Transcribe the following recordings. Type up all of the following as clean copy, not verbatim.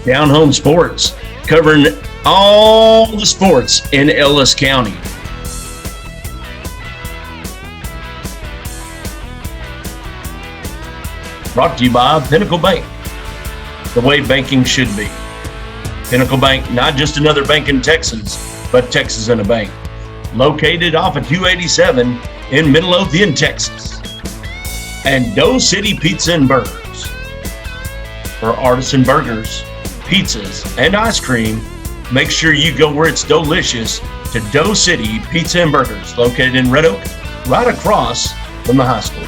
DownHome Sports, covering all the sports in Ellis County. Brought to you by Pinnacle Bank, the way banking should be. Pinnacle Bank, not just another bank in Texas, but Texas in a bank. Located off of 287 in Midlothian, Texas. And Dough City Pizza and Burgers. For artisan burgers, pizzas, and ice cream, make sure you go where it's delicious to Dough City Pizza and Burgers, located in Red Oak, right across from the high school.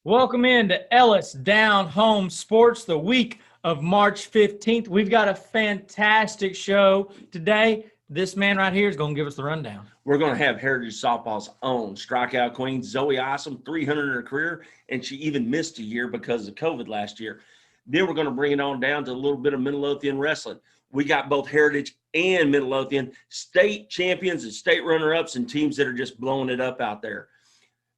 Welcome into Ellis DownHome Sports, the week of March 15th. We've got a fantastic show today. This man right here is going to give us the rundown. We're going to have Heritage Softball's own strikeout queen, Zoe Isom, 300 in her career, and she even missed a year because of COVID last year. Then we're going to bring it on down to a little bit of Midlothian wrestling. We got both Heritage and Midlothian state champions and state runner-ups and teams that are just blowing it up out there.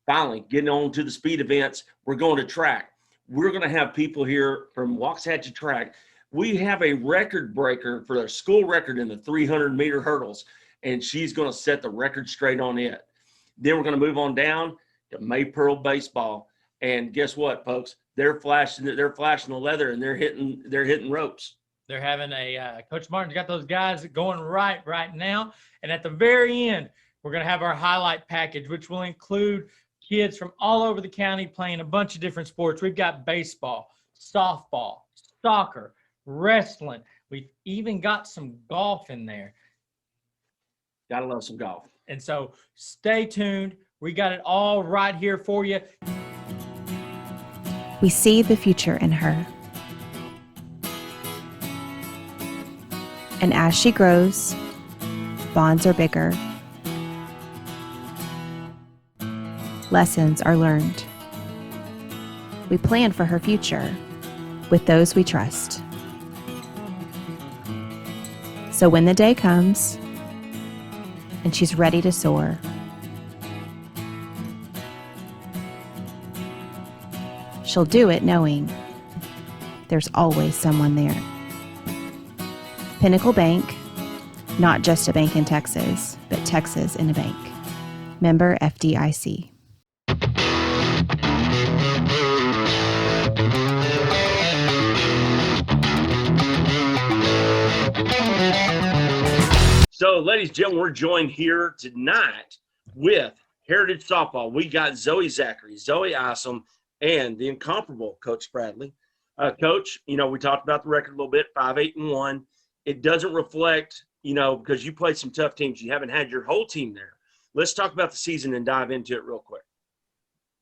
Finally, getting on to the speed events, we're going to track. We're going to have people here from Waxahachie Track. We have a record breaker for their school record in the 300-meter hurdles, and she's going to set the record straight on it. Then we're going to move on down to Maypearl Baseball, and guess what, folks? They're flashing the leather, and they're hitting ropes. They're having Coach Martin's got those guys going right now, and at the very end, we're going to have our highlight package, which will include kids from all over the county playing a bunch of different sports. We've got baseball, softball, soccer, wrestling. We've even got some golf in there. Gotta love some golf. And so stay tuned. We got it all right here for you. We see the future in her. And as she grows, bonds are bigger. Lessons are learned. We plan for her future with those we trust. So when the day comes and she's ready to soar, she'll do it knowing there's always someone there. Pinnacle Bank, not just a bank in Texas, but Texas in a bank. Member FDIC. So, ladies and gentlemen, we're joined here tonight with Heritage Softball. We got Zoe Zachary, Zoe Isom, and the incomparable Coach Bradley. Coach, we talked about the record a little bit, 5-8-1. It doesn't reflect, because you played some tough teams. You haven't had your whole team there. Let's talk about the season and dive into it real quick.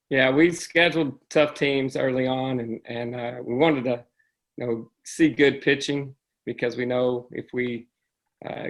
Yeah, we scheduled tough teams early on, and we wanted to, see good pitching because we know if we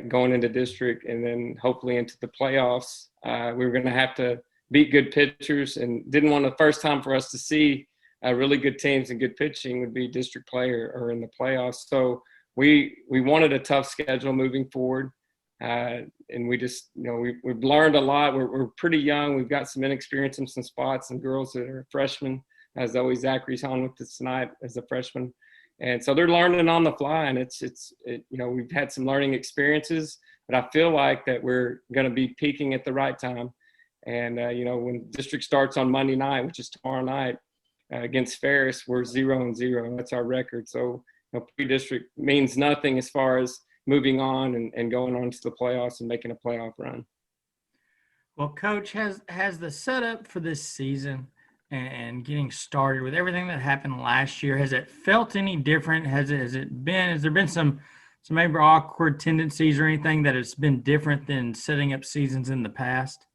going into district and then hopefully into the playoffs, we were going to have to beat good pitchers, and didn't want the first time for us to see really good teams and good pitching would be district play or in the playoffs. So we wanted a tough schedule moving forward. And we just, we've learned a lot. We're pretty young. We've got some inexperience in some spots, some girls that are freshmen, as Zoe Zachary's on with us tonight as a freshman. And so they're learning on the fly, and it's we've had some learning experiences, but I feel like that we're going to be peaking at the right time. And, when district starts on Monday night, which is tomorrow night, against Ferris, we're 0-0. That's our record. So, pre-district means nothing as far as moving on and going on to the playoffs and making a playoff run. Well, Coach, has the setup for this season and getting started with everything that happened last year, has it felt any different? Has there been some maybe awkward tendencies or anything that has been different than setting up seasons in the past?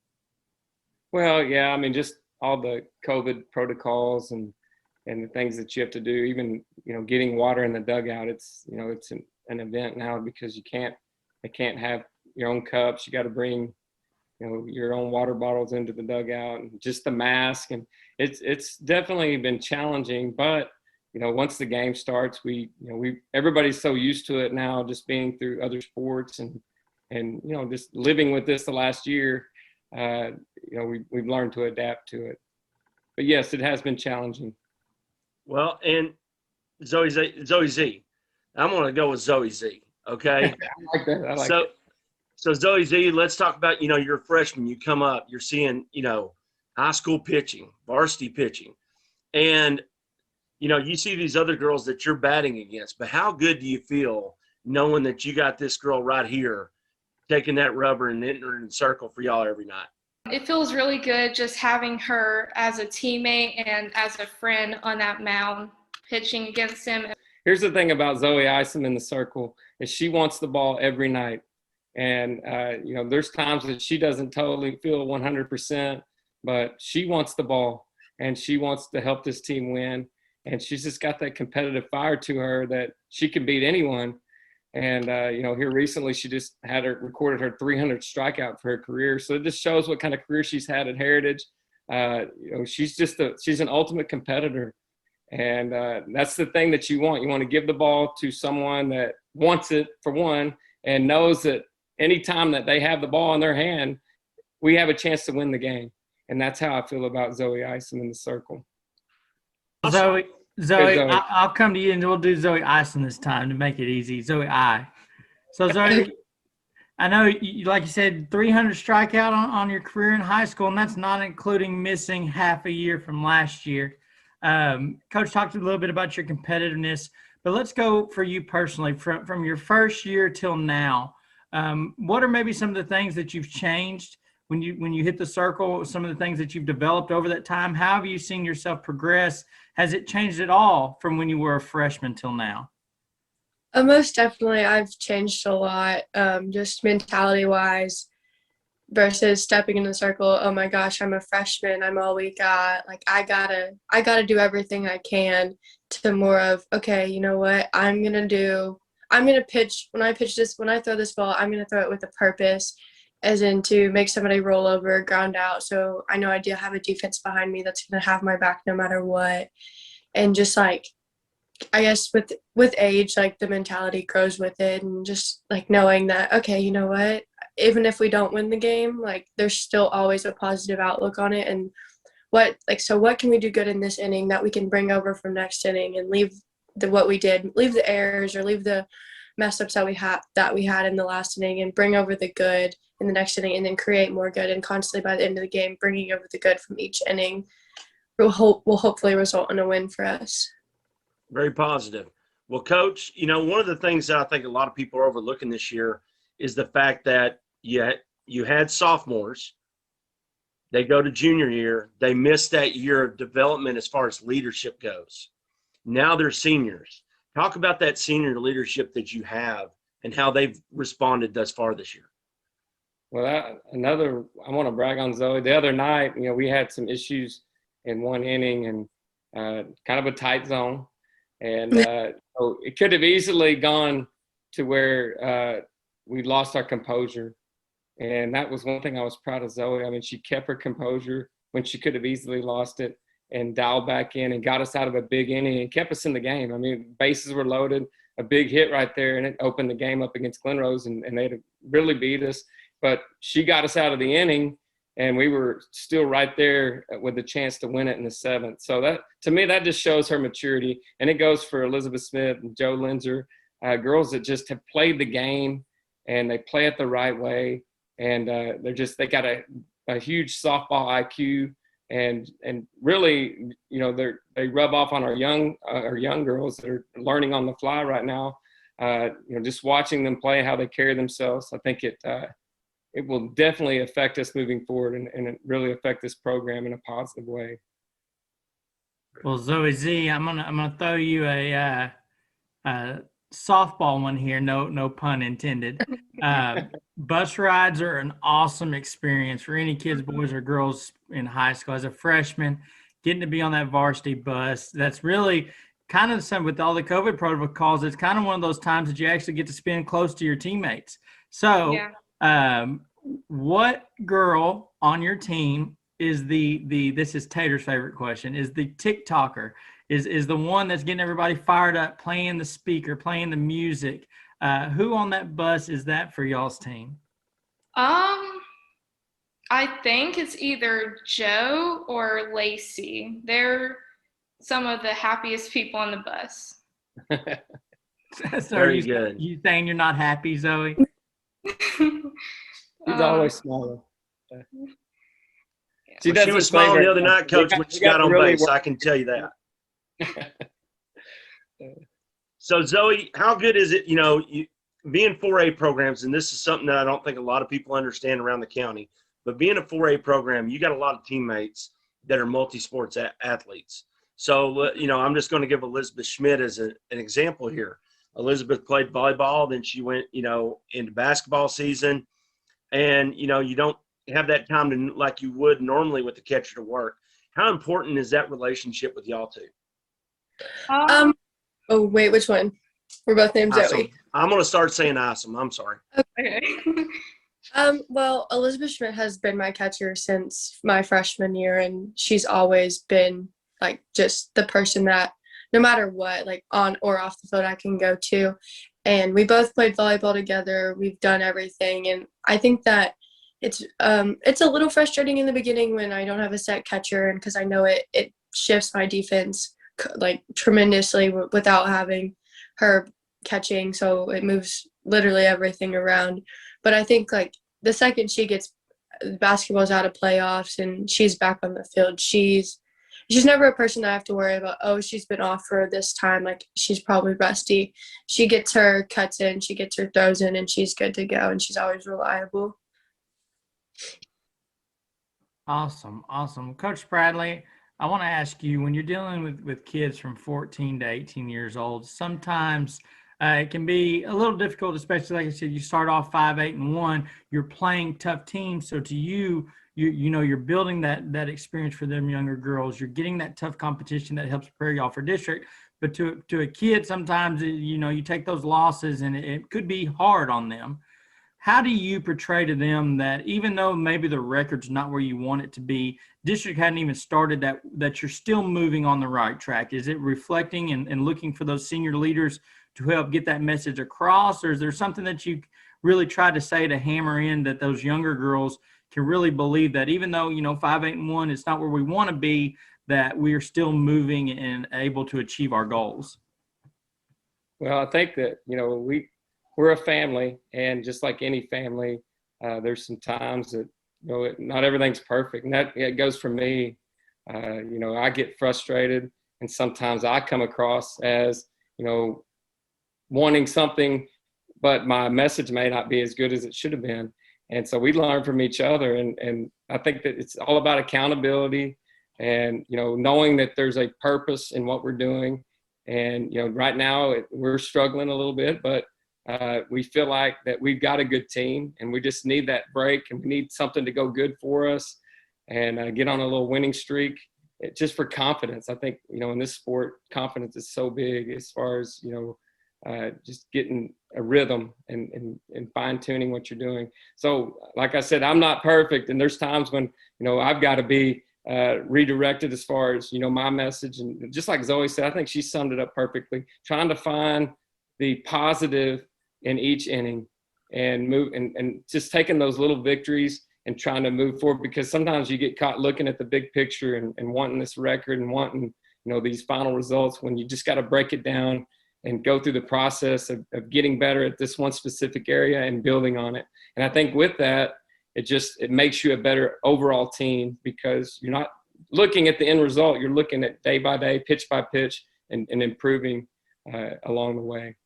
Well, yeah, just all the COVID protocols and the things that you have to do, even, getting water in the dugout, it's an event now because they can't have your own cups. You got to bring, your own water bottles into the dugout, and just the mask. And it's definitely been challenging, but, once the game starts, everybody's so used to it now, just being through other sports and just living with this the last year. we've learned to adapt to it. But yes, it has been challenging. Well, and Zoe Z. I'm going to go with Zoe Z. Okay. I like that. I like so, it. So Zoe Z, let's talk about, you're a freshman, you come up, you're seeing, high school pitching, varsity pitching, and, you see these other girls that you're batting against, but how good do you feel knowing that you got this girl right here taking that rubber and entering the circle for y'all every night? It feels really good just having her as a teammate and as a friend on that mound pitching against him. Here's the thing about Zoe Isom in the circle is she wants the ball every night. And, there's times that she doesn't totally feel 100%, but she wants the ball and she wants to help this team win. And she's just got that competitive fire to her that she can beat anyone. And, here recently, she just recorded her 300th strikeout for her career. So it just shows what kind of career she's had at Heritage. She's an ultimate competitor. And that's the thing that you want. You want to give the ball to someone that wants it, for one, and knows that anytime that they have the ball in their hand, we have a chance to win the game. And that's how I feel about Zoe Isom in the circle. Zoe, Zoe. I'll come to you and we'll do Zoe Isom this time to make it easy. Zoe I. So Zoe, I know you, like you said, 300 strikeout on your career in high school, and that's not including missing half a year from last year. Coach talked a little bit about your competitiveness, but let's go for you personally from your first year till now. What are maybe some of the things that you've changed when you hit the circle, some of the things that you've developed over that time? How have you seen yourself progress? Has it changed at all from when you were a freshman till now? Most definitely. I've changed a lot, just mentality-wise versus stepping in the circle. Oh my gosh, I'm a freshman. I'm all we got. Like, I gotta do everything I can, to more of, okay, you know what? I'm gonna pitch, when I throw this ball, I'm going to throw it with a purpose, as in to make somebody roll over, ground out. So I know I do have a defense behind me that's going to have my back no matter what. And just like, I guess with age, like the mentality grows with it, and just like knowing that, okay, you know what, even if we don't win the game, like there's still always a positive outlook on it. And what can we do good in this inning that we can bring over from next inning and leave the errors or leave the mess ups that we had in the last inning, and bring over the good in the next inning, and then create more good, and constantly by the end of the game bringing over the good from each inning will hopefully result in a win for us. Very positive. Well, Coach, one of the things that I think a lot of people are overlooking this year is the fact that you had sophomores. They go to junior year. They missed that year of development as far as leadership goes. Now they're seniors. Talk about that senior leadership that you have and how they've responded thus far this year. Well, I want to brag on Zoe. The other night, we had some issues in one inning and kind of a tight zone. And so it could have easily gone to where we lost our composure. And that was one thing I was proud of Zoe. I mean, she kept her composure when she could have easily lost it, and dialed back in and got us out of a big inning and kept us in the game. I mean, bases were loaded, a big hit right there, and it opened the game up against Glenrose, and they'd really beat us. But she got us out of the inning, and we were still right there with a chance to win it in the seventh. So that, to me, that just shows her maturity. And it goes for Elizabeth Smith and Joe Linzer, girls that just have played the game, and they play it the right way. And they got a huge softball IQ. And really, they rub off on our young girls that are learning on the fly right now. Just watching them play, how they carry themselves, I think it will definitely affect us moving forward, and it really affect this program in a positive way. Well, Zoe Z, I'm gonna throw you a softball one here. No pun intended. Bus rides are an awesome experience for any kids, boys or girls in high school. As a freshman, getting to be on that varsity bus, that's really kind of the same with all the COVID protocols. It's kind of one of those times that you actually get to spend close to your teammates. So, yeah. What girl on your team is this is Tater's favorite question, is the TikToker, is the one that's getting everybody fired up, playing the speaker, playing the music? Who on that bus is that for y'all's team? I I think it's either Joe or Lacey. They're some of the happiest people on the bus. So Very you, good. you saying you're not happy, Zoe? She's always smiling. Well, She she doesn't was say smiling very the other much. night, Coach, when she got on really base. I can tell you that. So, Zoe, how good is it, being 4A programs, and this is something that I don't think a lot of people understand around the county, but being a 4A program, you got a lot of teammates that are multi-sports athletes. So, I'm just going to give Elizabeth Schmidt as an example here. Elizabeth played volleyball, then she went, into basketball season, and, you don't have that time to, like you would normally with the catcher to work. How important is that relationship with y'all two? Oh wait, which one? We're both named Awesome. Zoe. I'm going to start saying awesome. I'm sorry. Okay. Well, Elizabeth Schmidt has been my catcher since my freshman year, and she's always been like just the person that no matter what, like on or off the field, I can go to. And we both played volleyball together. We've done everything, and I think that it's a little frustrating in the beginning when I don't have a set catcher, and because I know it shifts my defense like tremendously without having her catching, so it moves literally everything around. But I think like the second she gets basketball's out of playoffs and she's back on the field, she's never a person that I have to worry about, oh, she's been off for this time, like she's probably rusty. She gets her cuts in, she gets her throws in, and she's good to go, and she's always reliable. Awesome. Coach Bradley, I want to ask you, when you're dealing with kids from 14 to 18 years old, sometimes it can be a little difficult, especially like I said, you start off 5-8-1, you're playing tough teams. So to you're building that experience for them younger girls. You're getting that tough competition that helps prepare y'all for district. But to a kid, sometimes, you take those losses and it could be hard on them. How do you portray to them that even though maybe the record's not where you want it to be, district hadn't even started, that you're still moving on the right track? Is it reflecting and looking for those senior leaders to help get that message across? Or is there something that you really try to say to hammer in that those younger girls can really believe that even though, 5-8-1, it's not where we want to be, that we are still moving and able to achieve our goals? Well, I think that, we're a family, and just like any family, there's some times that, not everything's perfect. And that it goes for me. I get frustrated, and sometimes I come across as, wanting something, but my message may not be as good as it should have been. And so we learn from each other. And I think that it's all about accountability and, knowing that there's a purpose in what we're doing. And, right now we're struggling a little bit, but we feel like that we've got a good team, and we just need that break, and we need something to go good for us and get on a little winning streak, just for confidence. I think, in this sport, confidence is so big as far as, just getting a rhythm and fine tuning what you're doing. So like I said, I'm not perfect. And there's times when, I've got to be redirected as far as, my message. And just like Zoe said, I think she summed it up perfectly, trying to find the positive in each inning and move and just taking those little victories and trying to move forward, because sometimes you get caught looking at the big picture and wanting this record and wanting, these final results, when you just got to break it down and go through the process of getting better at this one specific area and building on it. And I think with that, it makes you a better overall team, because you're not looking at the end result. You're looking at day by day, pitch by pitch, and improving along the way.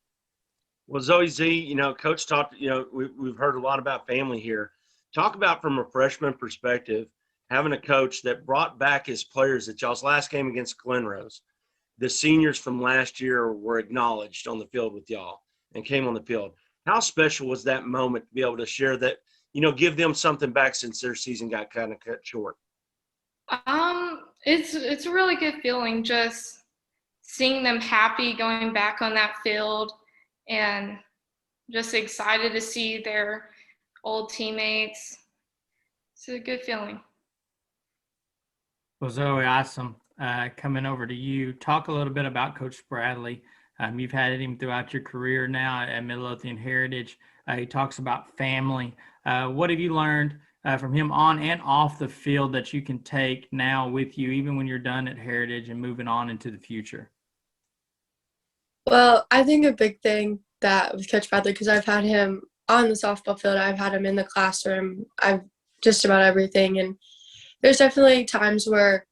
Well, Zoe Z, Coach talked, we've heard a lot about family here. Talk about, from a freshman perspective, having a coach that brought back his players at y'all's last game against Glenrose. The seniors from last year were acknowledged on the field with y'all and came on the field. How special was that moment to be able to share that, give them something back since their season got kind of cut short? It's a really good feeling, just seeing them happy going back on that field, and just excited to see their old teammates. It's a good feeling. Well, Zoe, awesome. Coming over to you, talk a little bit about Coach Bradley. You've had him throughout your career now at Midlothian Heritage. He talks about family. What have you learned from him on and off the field that you can take now with you, even when you're done at Heritage and moving on into the future? Well, I think a big thing that with Coach Bradley, because I've had him on the softball field, I've had him in the classroom, I've just about everything. And there's definitely times where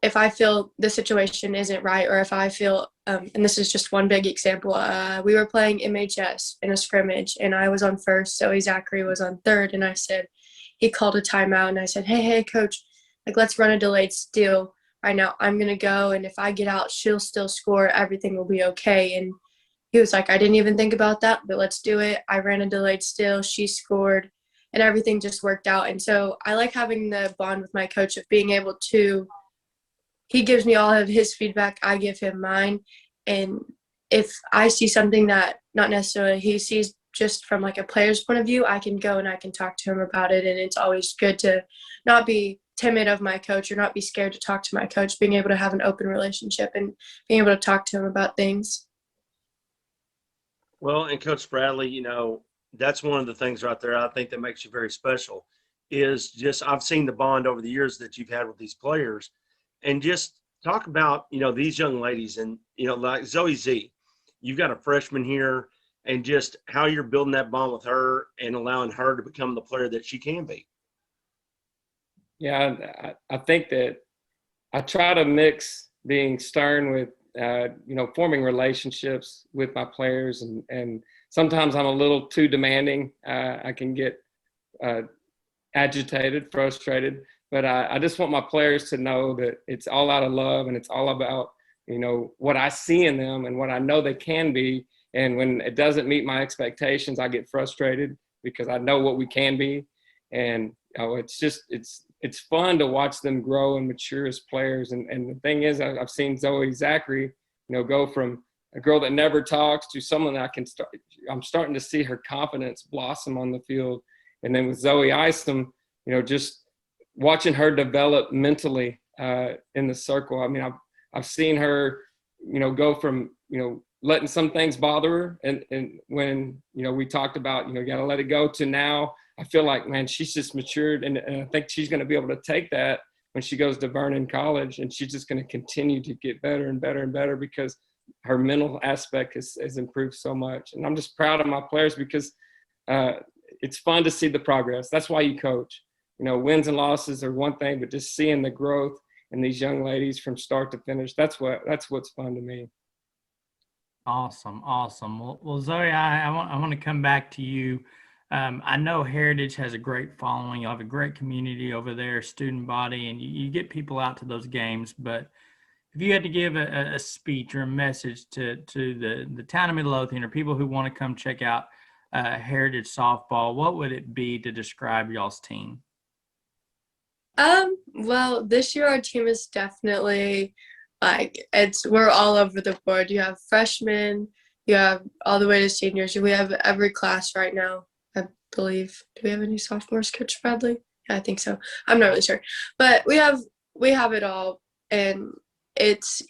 if I feel the situation isn't right, or if I feel, and this is just one big example, we were playing MHS in a scrimmage, and I was on first, Zoe Zachary was on third, and he called a timeout, and I said, hey, coach, like, let's run a delayed steal right now. I'm going to go, and if I get out, she'll still score. Everything will be okay. And he was like, I didn't even think about that, but let's do it. I ran a delayed steal. She scored, and everything just worked out. And so I like having the bond with my coach of being able to, he gives me all of his feedback, I give him mine. And if I see something that not necessarily he sees just from like a player's point of view, I can go and I can talk to him about it. And it's always good to not be timid of my coach or not be scared to talk to my coach, being able to have an open relationship and being able to talk to him about things. Well, and Coach Bradley, you know, that's one of the things right there I think that makes you very special is just I've seen the bond over the years that you've had with these players. And just talk about, you know, these young ladies and, you know, like Zoe Z, you've got a freshman here, and just how you're building that bond with her and allowing her to become the player that she can be. Yeah, I think that I try to mix being stern with, forming relationships with my players. And sometimes I'm a little too demanding. I can get agitated, frustrated. But I just want my players to know that it's all out of love, and it's all about, you know, what I see in them and what I know they can be. And when it doesn't meet my expectations, I get frustrated because I know what we can be. And it's fun to watch them grow and mature as players. And the thing is, I've seen Zoe Zachary, you know, go from a girl that never talks to someone that I'm starting to see her confidence blossom on the field. And then with Zoe Isom, you know, just watching her develop mentally in the circle. I mean, I've seen her, you know, go from, you know, letting some things bother her. And when, you know, we talked about, you know, you got to let it go, to now, I feel like, man, she's just matured. And I think she's going to be able to take that when she goes to Vernon College. And she's just going to continue to get better and better and better because her mental aspect has improved so much. And I'm just proud of my players because it's fun to see the progress. That's why you coach. You know, wins and losses are one thing, but just seeing the growth in these young ladies from start to finish, that's what's fun to me. Awesome. Well, Zoe, I want to come back to you. I know Heritage has a great following. You have a great community over there, student body, and you get people out to those games. But if you had to give a speech or a message to the town of Midlothian or people who want to come check out Heritage softball, what would it be to describe y'all's team? Well, this year our team is definitely we're all over the board. You have freshmen, you have all the way to seniors. We have every class right now, I believe. Do we have any sophomores, Coach Bradley? Yeah, I think so. I'm not really sure, but we have it all. And there's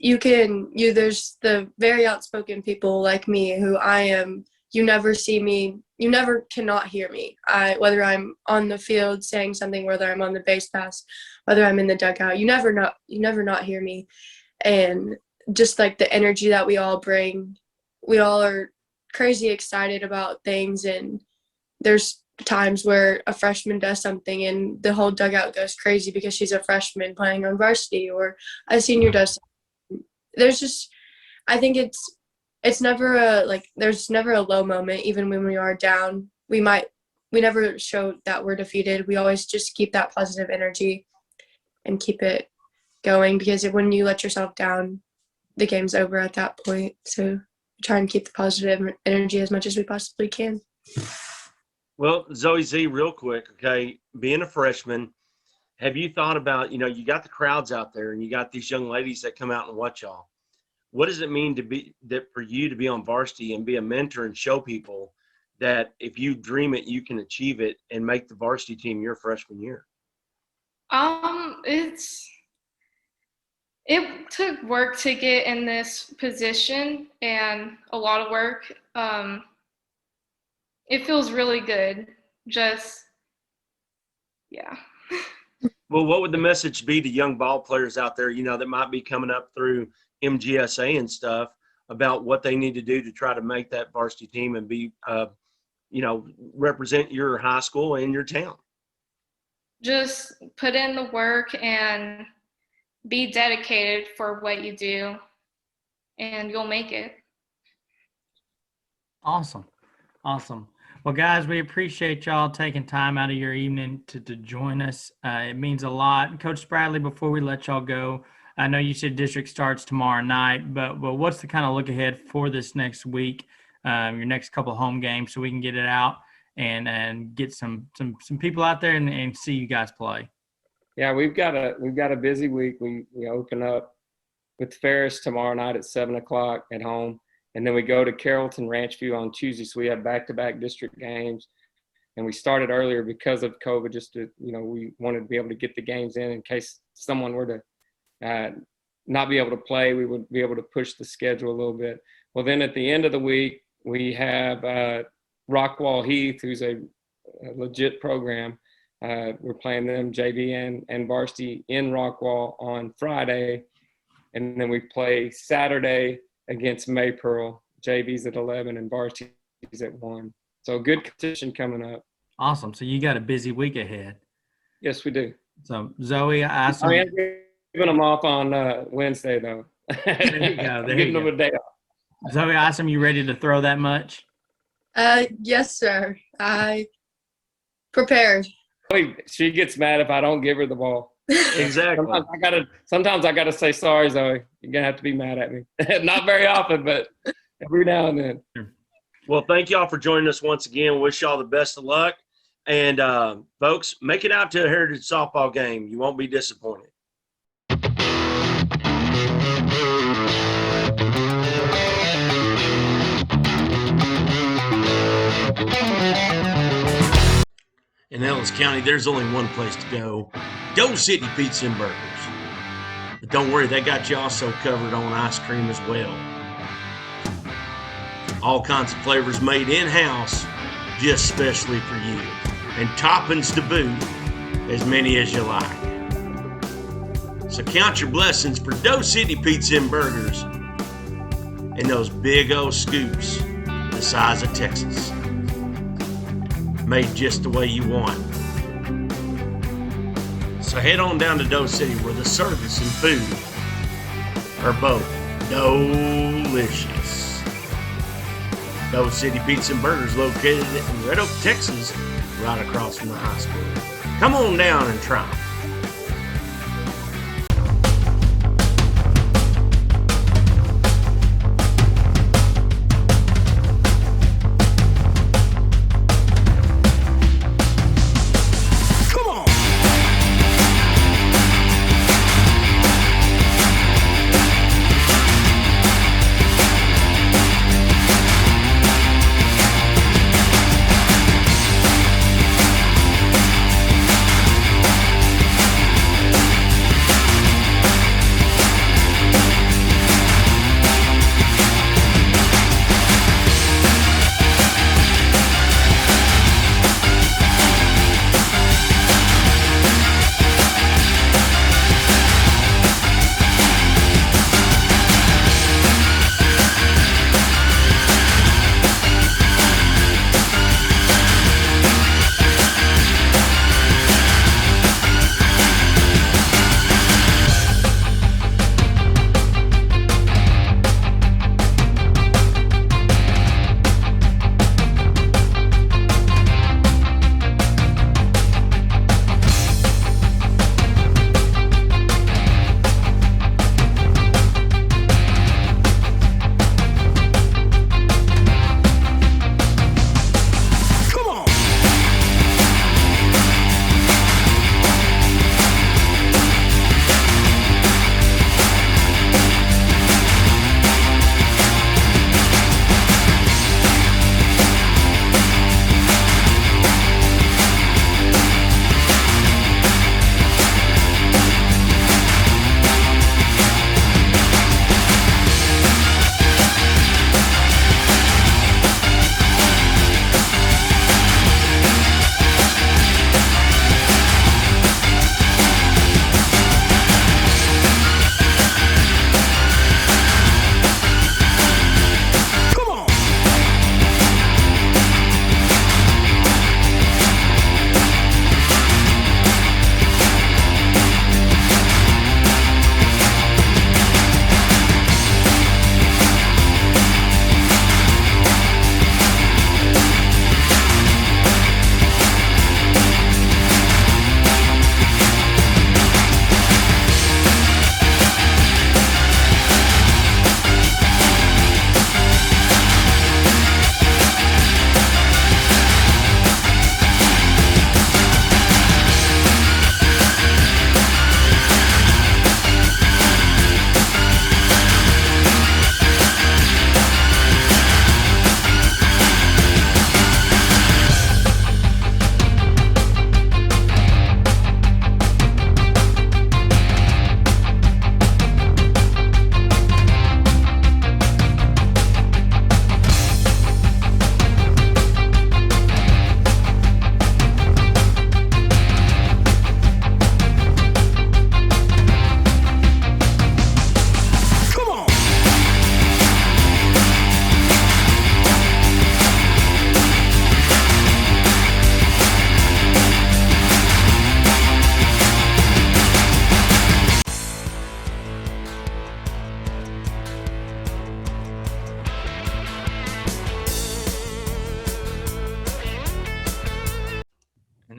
the very outspoken people like me who I am. You never see me, you never cannot hear me. Whether I'm on the field saying something, whether I'm on the base pass, whether I'm in the dugout, you never not hear me. And just like the energy that we all bring, we all are crazy excited about things. And there's times where a freshman does something and the whole dugout goes crazy because she's a freshman playing on varsity, or a senior does something. I think it's never there's never a low moment. Even when we are down, we never show that we're defeated. We always just keep that positive energy and keep it going, because when you let yourself down, the game's over at that point. So try and keep the positive energy as much as we possibly can. Well, Zoe Z, real quick, okay, being a freshman, have you thought about, you know, you got the crowds out there and you got these young ladies that come out and watch y'all. What does it mean for you to be on varsity and be a mentor and show people that if you dream it, you can achieve it and make the varsity team your freshman year? It took work to get in this position, and a lot of work. It feels really good just, yeah. Well, what would the message be to young ball players out there, that might be coming up through MGSA and stuff about what they need to do to try to make that varsity team and be, represent your high school and your town? Just put in the work and be dedicated for what you do, and you'll make it. Awesome. Well, guys, we appreciate y'all taking time out of your evening to join us. It means a lot. Coach Spradley, before we let y'all go, I know you said district starts tomorrow night, but what's the kind of look ahead for this next week, your next couple of home games, so we can get it out and get some people out there and see you guys play? Yeah, we've got a busy week. We open up with Ferris tomorrow night at 7:00 at home, and then we go to Carrollton Ranchview on Tuesday. So we have back-to-back district games, and we started earlier because of COVID. Just to we wanted to be able to get the games in case someone were to not be able to play. We would be able to push the schedule a little bit. Well, then at the end of the week we have Rockwall Heath, who's a legit program. We're playing them JV and varsity in Rockwall on Friday. And then we play Saturday against Maypearl, JV's at 11 and varsity's at 1. So good competition coming up. Awesome. So you got a busy week ahead. Yes, we do. So Zoe, I am giving them off on Wednesday, though. There you go. Giving them a day off. Zoe, awesome. You ready to throw that much? Yes, sir. I prepared. She gets mad if I don't give her the ball. Exactly. Sometimes I gotta say sorry, Zoe. You're gonna have to be mad at me. Not very often, but every now and then. Well, thank y'all for joining us once again. Wish y'all the best of luck. And folks, make it out to a Heritage softball game. You won't be disappointed. In Ellis County, there's only one place to go: Doe City Pizza and Burgers. But don't worry, they got you also covered on ice cream as well. All kinds of flavors made in-house, just specially for you. And toppings to boot, as many as you like. So count your blessings for Doe City Pizza and Burgers and those big old scoops the size of Texas. Made just the way you want. So head on down to Doe City, where the service and food are both delicious. Doe City Pizza and Burgers, located in Red Oak, Texas, right across from the high school. Come on down and try them.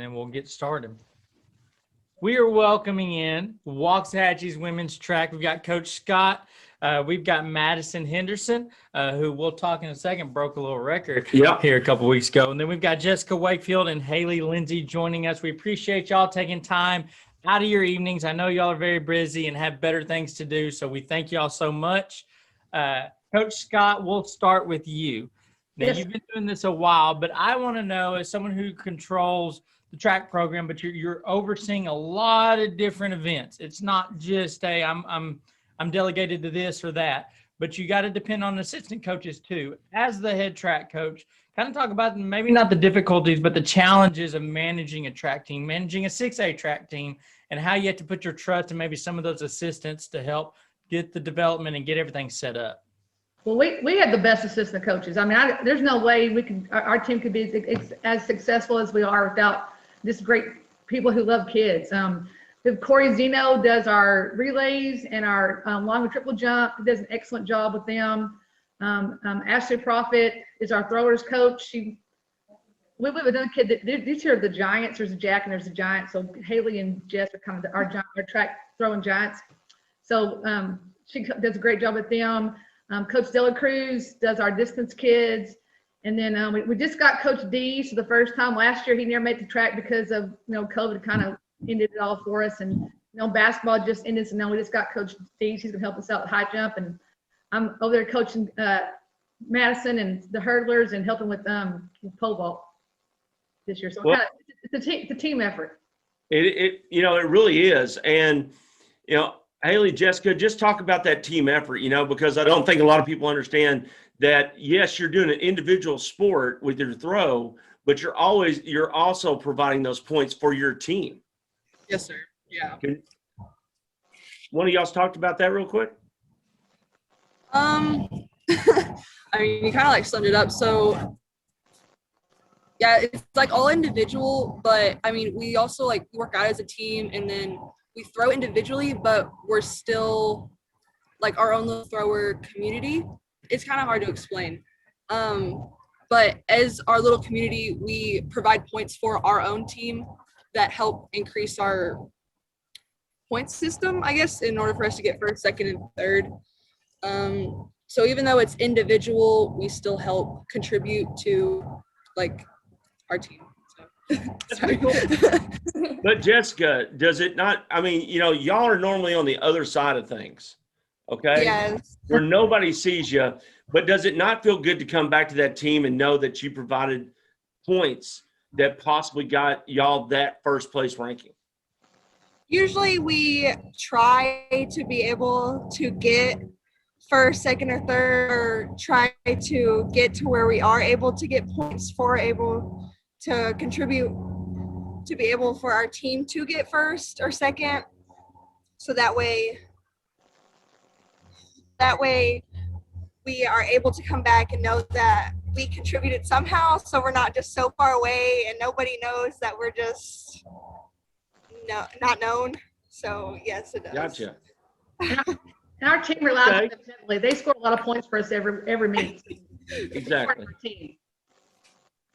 then we'll get started. We are welcoming in Waxahachie's women's track. We've got Coach Scott. We've got Madison Henderson, who we'll talk in a second, broke a little record here a couple weeks ago. And then we've got Jessica Wakefield and Haley Lindsay joining us. We appreciate y'all taking time out of your evenings. I know y'all are very busy and have better things to do, so we thank y'all so much. Coach Scott, we'll start with you. Now, You've been doing this a while, but I want to know, as someone who controls the track program, but you're overseeing a lot of different events. It's not just, hey, I'm delegated to this or that, but you got to depend on assistant coaches too. As the head track coach, kind of talk about maybe not the difficulties, but the challenges of managing a track team, managing a 6A track team, and how you have to put your trust in maybe some of those assistants to help get the development and get everything set up. Well, we have the best assistant coaches. I mean, there's no way our team could be as successful as we are without this great people who love kids. Corey Zeno does our relays and our long and triple jump. He does an excellent job with them. Ashley Prophet is our throwers coach. We have another kid these here are the giants. There's a Jack and there's a giant. So Haley and Jess are kind of our track throwing giants. So she does a great job with them. Coach Della Cruz does our distance kids. And then we just got Coach D for the first time. Last year, he never made the track because of, COVID kind of ended it all for us. And, basketball just ended. So now we just got Coach D. He's going to help us out with high jump. And I'm over there coaching Madison and the hurdlers and helping with pole vault this year. So it's a team effort. It really is. And, Haley, Jessica, just talk about that team effort, because I don't think a lot of people understand that, yes, you're doing an individual sport with your throw, but you're also providing those points for your team. Yes, sir. Yeah. One of y'all's talked about that real quick? I mean, you kind of summed it up. So, yeah, it's all individual, but I mean, we also work out as a team, and then we throw individually, but we're still our own little thrower community. It's kind of hard to explain. But as our little community, we provide points for our own team that help increase our point system, I guess, in order for us to get first, second, and third. So even though it's individual, we still help contribute to our team. Sorry. But Jessica, does it not, y'all are normally on the other side of things, okay? Yes. Where nobody sees you, but does it not feel good to come back to that team and know that you provided points that possibly got y'all that first place ranking? Usually we try to be able to get first, second, or third, or try to get to where we are able to get points for able to contribute to be able for our team to get first or second. So that way we are able to come back and know that we contributed somehow. So we're not just so far away and nobody knows that we're just not known. So yes, it does. Gotcha. And our team relies on them heavily. They score a lot of points for us every meet. Exactly.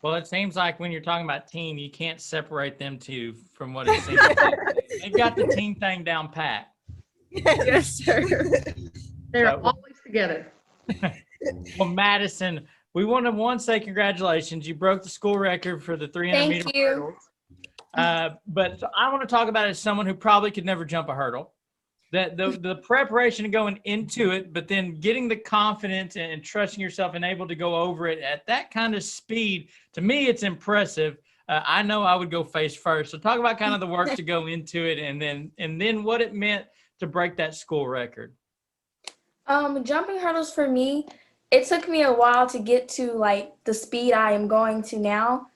Well, it seems like when you're talking about team, you can't separate them two from what it seems like. They've got the team thing down pat. Yes, sir. They're always together. Well, Madison, we want to say congratulations. You broke the school record for the 300 meter hurdles. But I want to talk about it as someone who probably could never jump a hurdle. The preparation going into it, but then getting the confidence and trusting yourself and able to go over it at that kind of speed, to me, it's impressive. I know I would go face first. So talk about kind of the work to go into it and then what it meant to break that school record. Jumping hurdles for me, it took me a while to get to the speed I am going to now.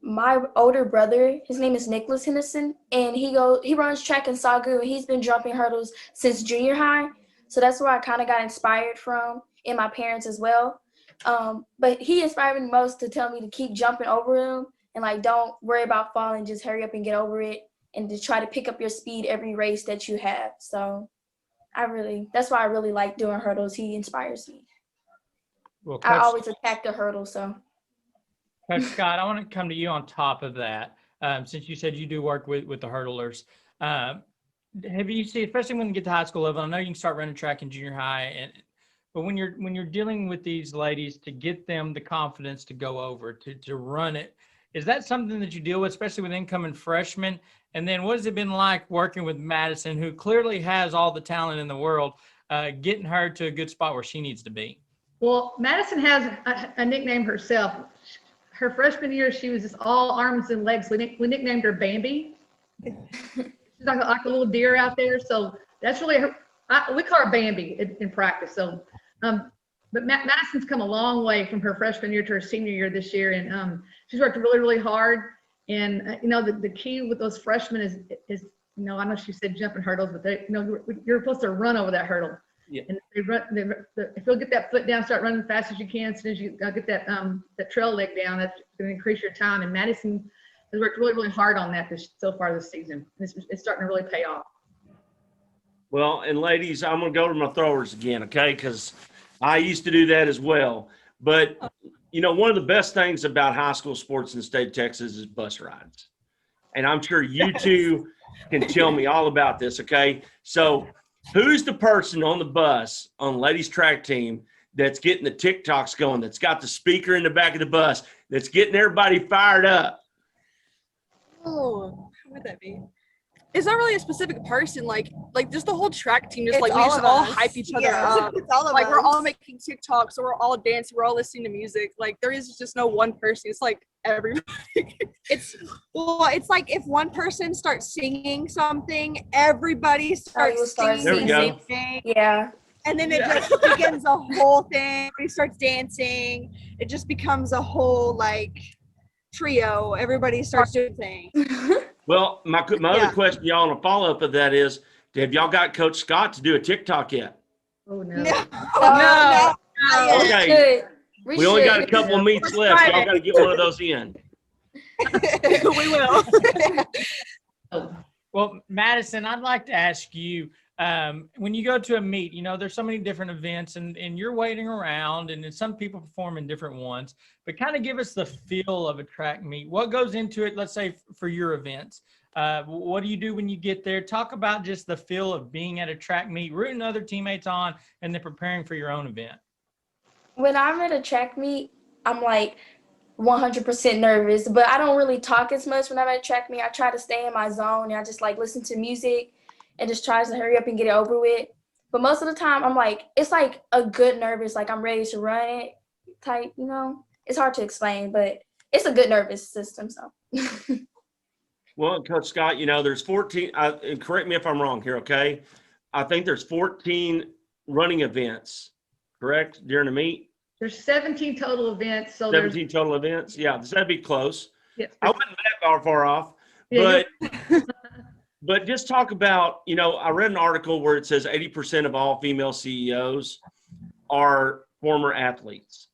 My older brother, his name is Nicholas Henderson, and he runs track in Sagu, and he's been jumping hurdles since junior high. So that's where I kind of got inspired from, and my parents as well. But he inspired me most to tell me to keep jumping over them and don't worry about falling, just hurry up and get over it, and to try to pick up your speed every race that you have. So that's why I really like doing hurdles. He inspires me. Well, I always attack the hurdle, so. Coach Scott, I want to come to you on top of that. since you said you do work with the hurdlers. Have you seen, especially when you get to high school level, I know you can start running track in junior high, but when you're dealing with these ladies to get them the confidence to go over to run it, is that something that you deal with, especially with incoming freshmen? And then what has it been like working with Madison, who clearly has all the talent in the world, getting her to a good spot where she needs to be? Well, Madison has a nickname herself. Her freshman year, she was just all arms and legs. We nicknamed her Bambi. She's like a little deer out there. So that's really her. We call her Bambi in practice. So, but Madison's come a long way from her freshman year to her senior year this year, and she's worked really, really hard. And the key with those freshmen is I know she said jumping hurdles, but you're supposed to run over that hurdle. Yeah. And if you'll get that foot down, start running as fast as you can. As soon as you get that trail leg down, that's going to increase your time. And Madison has worked really, really hard on that so far this season. It's starting to really pay off. Well, and ladies, I'm going to go to my throwers again, okay? Because I used to do that as well. But, one of the best things about high school sports in the state of Texas is bus rides. And I'm sure you two can tell me all about this, okay? So who's the person on the bus on the ladies track team that's getting the TikToks going, that's got the speaker in the back of the bus, that's getting everybody fired up? Oh, who would that be? It's not really a specific person, like just the whole track team, just It's we all just of all us. hype each other Yeah. up. It's all of Like we're us. all making TikToks, so we're all dancing, we're all listening to music. Like there is just no one person. It's like everybody. It's like if one person starts singing something, everybody starts start singing the singing. same thing. Yeah. And then it just begins a whole thing. Everybody starts dancing. It just becomes a whole trio. Everybody starts doing things. Well, my other question, y'all, on a follow-up of that is, have y'all got Coach Scott to do a TikTok yet? Oh, no. No. Okay. We only got a couple of meets Let's left. try Y'all it. got to get one of those in. We will. Well, Madison, I'd like to ask you, when you go to a meet, there's so many different events and you're waiting around and then some people perform in different ones, but kind of give us the feel of a track meet. What goes into it, let's say for your events? What do you do when you get there? Talk about just the feel of being at a track meet, rooting other teammates on, and then preparing for your own event. When I'm at a track meet, I'm 100% nervous, but I don't really talk as much when I'm at a track meet. I try to stay in my zone and I just listen to music and just tries to hurry up and get it over with. But most of the time I'm it's a good nervous, I'm ready to run it type, It's hard to explain, but it's a good nervous system. So. Well, Coach Scott, there's 14, and correct me if I'm wrong here, okay? I think there's 14 running events, correct, during the meet? There's 17 total events. So 17 total events? Yeah, that'd be close. Yes. I wasn't that far off, Yeah, but just talk about, I read an article where it says 80% of all female CEOs are former athletes,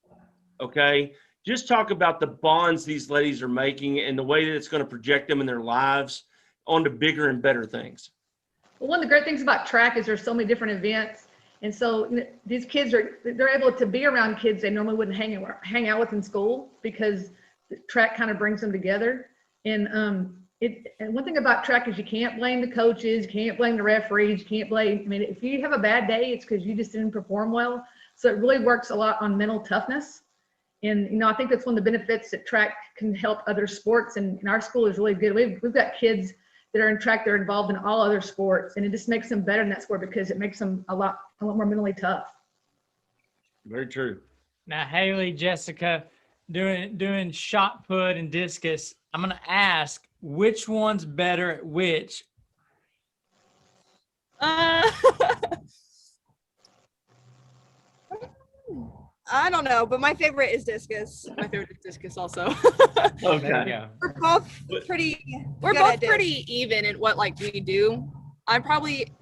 okay? Just talk about the bonds these ladies are making and the way that it's going to project them in their lives onto bigger and better things. Well, one of the great things about track is there's so many different events. And so these kids they're able to be around kids they normally wouldn't hang out with in school because the track kind of brings them together. And one thing about track is you can't blame the coaches, you can't blame the referees, you can't blame, if you have a bad day, it's because you just didn't perform well. So it really works a lot on mental toughness. And, I think that's one of the benefits that track can help other sports. And our school is really good. We've got kids that are in track, they're involved in all other sports. And it just makes them better in that sport because it makes them a lot more mentally tough. Very true. Now, Haley, Jessica, doing shot put and discus, I'm going to ask which one's better at which? I don't know, but my favorite is discus. My favorite is discus also. Okay. Yeah. We're both pretty even in what we do. I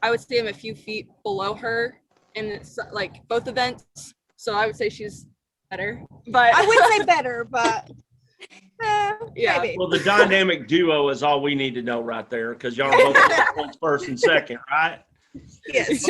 would say I'm a few feet below her in both events. So I would say she's better. But I would say better, but yeah. maybe. Well, the dynamic duo is all we need to know right there because y'all are both first and second, right? Yes.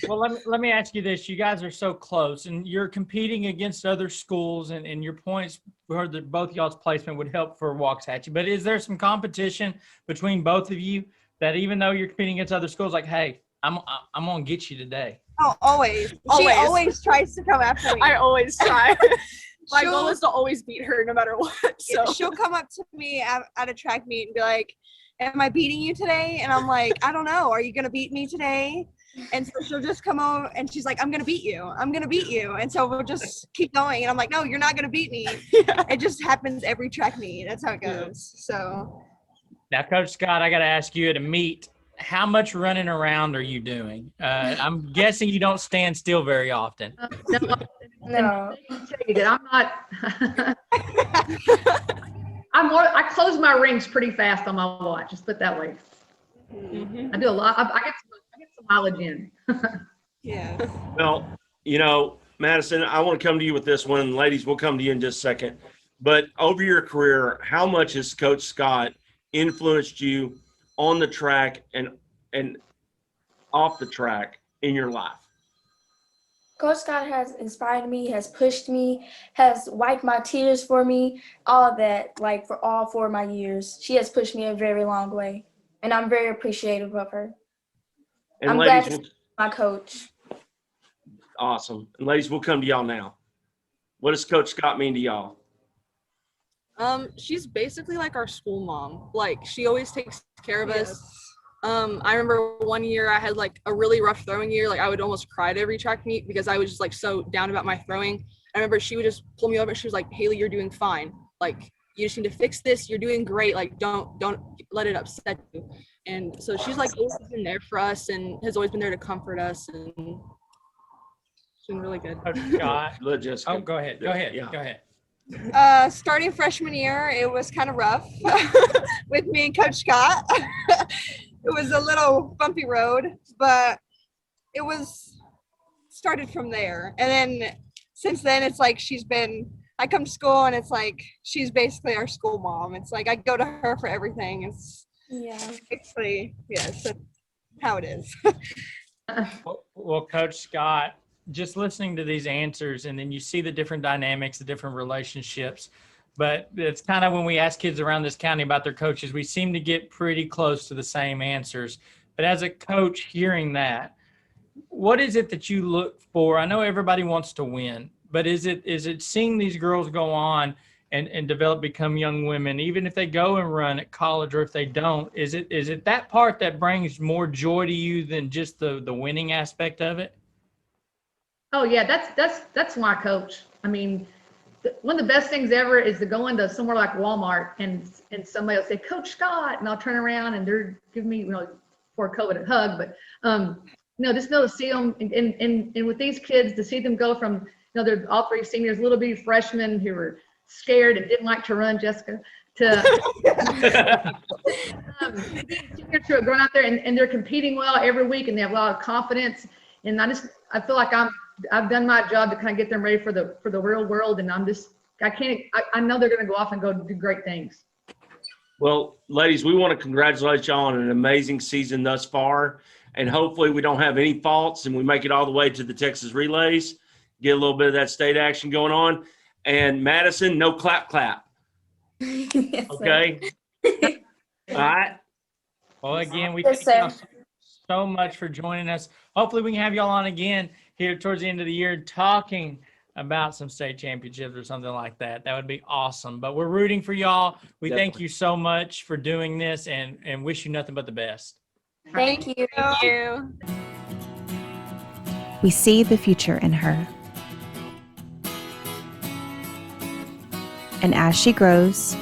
Well, let me ask you this. You guys are so close and you're competing against other schools and your points for both y'all's placement would help for Waxahachie. But is there some competition between both of you that even though you're competing against other schools, like, hey, I'm going to get you today? Oh, always. She Always. always tries to come after me. I always try. My She'll- goal is to always beat her no matter what. So She'll come up to me at a track meet and be like, am I beating you today? And I'm like, I don't know. Are you going to beat me today? And so she'll just come over and she's like, I'm going to beat you. I'm going to beat you. And so we'll just keep going. And I'm like, no, you're not going to beat me. It just happens every track meet. That's how it goes. So Now, Coach Scott, I got to ask you at a meet, how much running around are you doing? I'm guessing you don't stand still very often. No. I'm not. I close my rings pretty fast on my watch. Just put it that way. I do a lot. I get some mileage in. yeah. Well, Madison, I want to come to you with this one. Ladies, we'll come to you in just a second. But over your career, how much has Coach Scott influenced you on the track and off the track in your life? Coach Scott has inspired me, has pushed me, has wiped my tears for me, all of that, like for all 4 of my years. She has pushed me a very long way, and I'm very appreciative of her. And I'm ladies, glad to see my coach. awesome. And ladies, we'll come to y'all now. What does Coach Scott mean to y'all? she's basically like our school mom. Like, she always takes care of us. I remember one year I had like a really rough throwing year. Like, I would almost cry at every track meet because I was just like so down about my throwing. I remember she would just pull me over and she was like, Haley, you're doing fine. Like, you just need to fix this. You're doing great. Like, don't let it upset you. And so she's like always been there for us and has always been there to comfort us, and it's been really good. Scott. Let Jessica. Oh, go ahead. Go ahead. Yeah. Go ahead. Starting freshman year, it was kind of rough with me and Coach Scott. It was a little bumpy road, but it was started from there. And then since then, it's like I come to school and it's like she's basically our school mom. It's like I go to her for everything. It's basically, yes, that's how it is. Well, Coach Scott, just listening to these answers, and then you see the different dynamics, the different relationships. But it's kind of when we ask kids around this county about their coaches, we seem to get pretty close to the same answers. But as a coach hearing that, what is it that you look for? I know everybody wants to win, but is it seeing these girls go on and develop, become young women, even if they go and run at college or if they don't, is it that part that brings more joy to you than just the winning aspect of it? Oh yeah, that's my coach. I mean, one of the best things ever is to go into somewhere like Walmart and somebody will say, Coach Scott, and I'll turn around and they're giving me, before COVID, a hug, but just be able to see them and with these kids, to see them go from, they're all three seniors, little bitty freshmen who were scared and didn't like to run, Jessica, to seniors who are going out there and they're competing well every week and they have a lot of confidence. And I feel like I've done my job to kind of get them ready for the real world. And I know they're going to go off and go do great things. Well, ladies, we want to congratulate y'all on an amazing season thus far. And hopefully we don't have any faults and we make it all the way to the Texas relays, get a little bit of that state action going on. And Madison, no clap. Yes, okay. All right. Well, again, we Yes, thank y'all sir. so much for joining us. Hopefully we can have y'all on again here towards the end of the year talking about some state championships or something like that. That would be awesome. But we're rooting for y'all. We thank you so much for doing this and wish you nothing but the best. Thank you. Thank you. We see the future in her. And as she grows,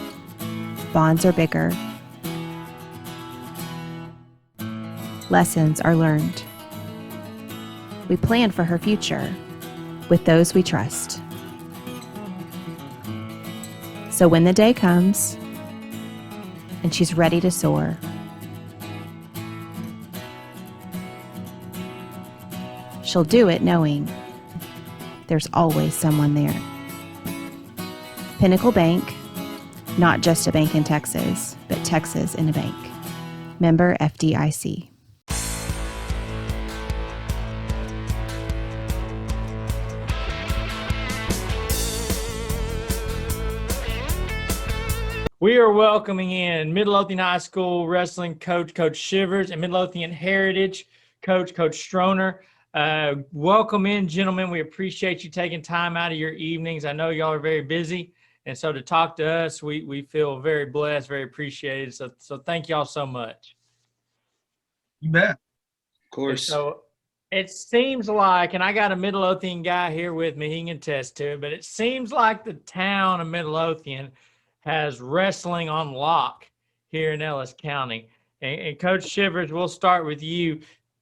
bonds are bigger. Lessons are learned. We plan for her future with those we trust. So when the day comes and she's ready to soar, she'll do it knowing there's always someone there. Pinnacle Bank, not just a bank in Texas, but Texas in a bank. Member FDIC. We are welcoming in Midlothian High School wrestling coach, Coach Shivers, and Midlothian Heritage coach, Coach Stroner. Welcome in, gentlemen. We appreciate you taking time out of your evenings. I know y'all are very busy, and so to talk to us, we feel very blessed, very appreciated. So thank y'all so much. You bet. Of course. So it seems like, and I got a Midlothian guy here with me, he can attest to it, but it seems like the town of Midlothian has wrestling on lock here in Ellis County. And Coach Shivers, we'll start with you.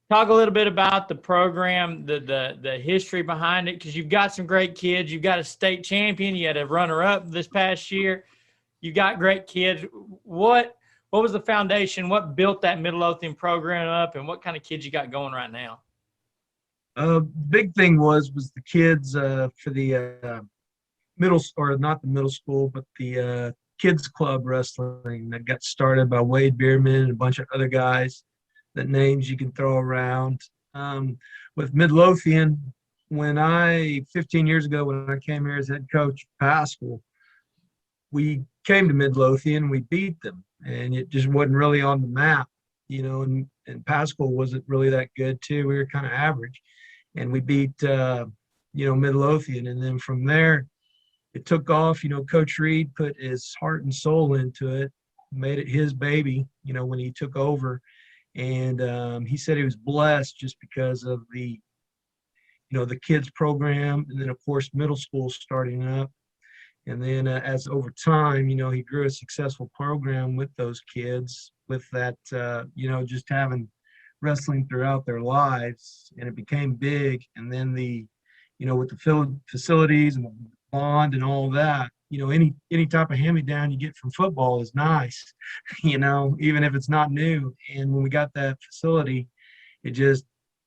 Talk a little bit about the program, the history behind it, because you've got some great kids. You've got a state champion. You had a runner-up this past year. You got great kids. What was the foundation? What built that Midlothian program up, and what kind of kids you got going right now? Big thing was the kids for the not the middle school, but the kids club wrestling that got started by Wade Bierman and a bunch of other guys. That names you can throw around. With Midlothian, 15 years ago, when I came here as head coach of Pascal, we came to Midlothian, we beat them, and it just wasn't really on the map, and Pascal wasn't really that good too. We were kind of average, and we beat, Midlothian. And then from there, it took off. Coach Reed put his heart and soul into it, made it his baby, when he took over. And he said he was blessed just because of the kids program, and then of course middle school starting up, and then as over time, he grew a successful program with those kids, with that just having wrestling throughout their lives, and it became big. And then with the facilities and the bond and all that, any type of hand-me-down you get from football is nice, even if it's not new. And when we got that facility, it just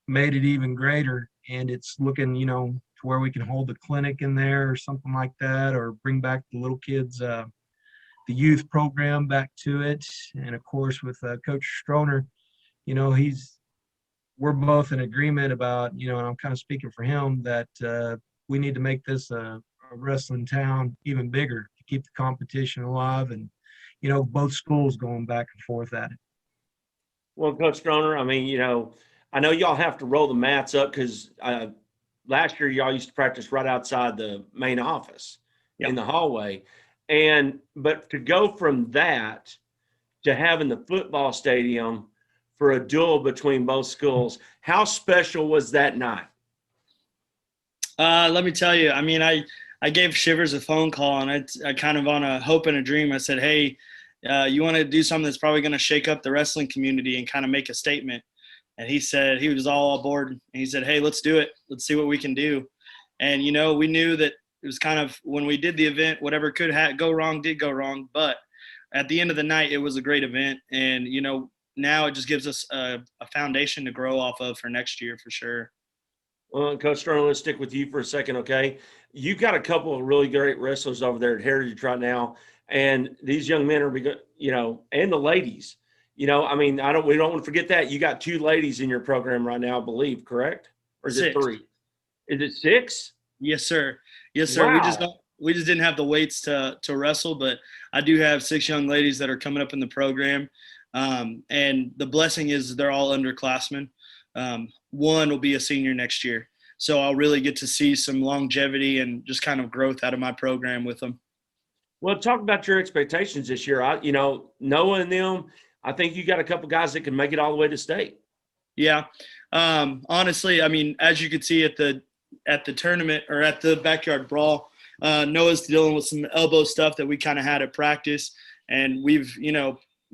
made it even greater. And it's looking, to where we can hold a clinic in there or something like that, or bring back the little kids, the youth program back to it. And of course, with Coach Stroner, we're both in agreement about, and I'm kind of speaking for him, that we need to make this a wrestling town even bigger to keep the competition alive, and both schools going back and forth at it. Well, Coach Stroner, I know y'all have to roll the mats up, because last year y'all used to practice right outside the main office in the hallway, but to go from that to having the football stadium for a duel between both schools, how special was that night? Let me tell you, I gave Shivers a phone call, and I kind of on a hope and a dream. I said, hey, you want to do something that's probably going to shake up the wrestling community and kind of make a statement. And he said, he was all aboard, and he said, hey, let's do it. Let's see what we can do. And, we knew that it was kind of, when we did the event, whatever could go wrong did go wrong. But at the end of the night, it was a great event. And, now it just gives us a foundation to grow off of for next year for sure. Well, Coach Stroner, let's stick with you for a second, okay? You've got a couple of really great wrestlers over there at Heritage right now, and these young men are, and the ladies, we don't want to forget that. You got 2 ladies in your program right now, I believe, correct? Or is 6. it 3? Is it 6? Yes, sir. Yes, sir. Wow. We just didn't have the weights to wrestle, but I do have 6 young ladies that are coming up in the program. And the blessing is they're all underclassmen. One will be a senior next year. So I'll really get to see some longevity and just kind of growth out of my program with them. Well, talk about your expectations this year. Noah and them, I think you got a couple guys that can make it all the way to state. Yeah. Honestly, as you could see at the tournament, or at the backyard brawl, Noah's dealing with some elbow stuff that we kind of had at practice. And we've,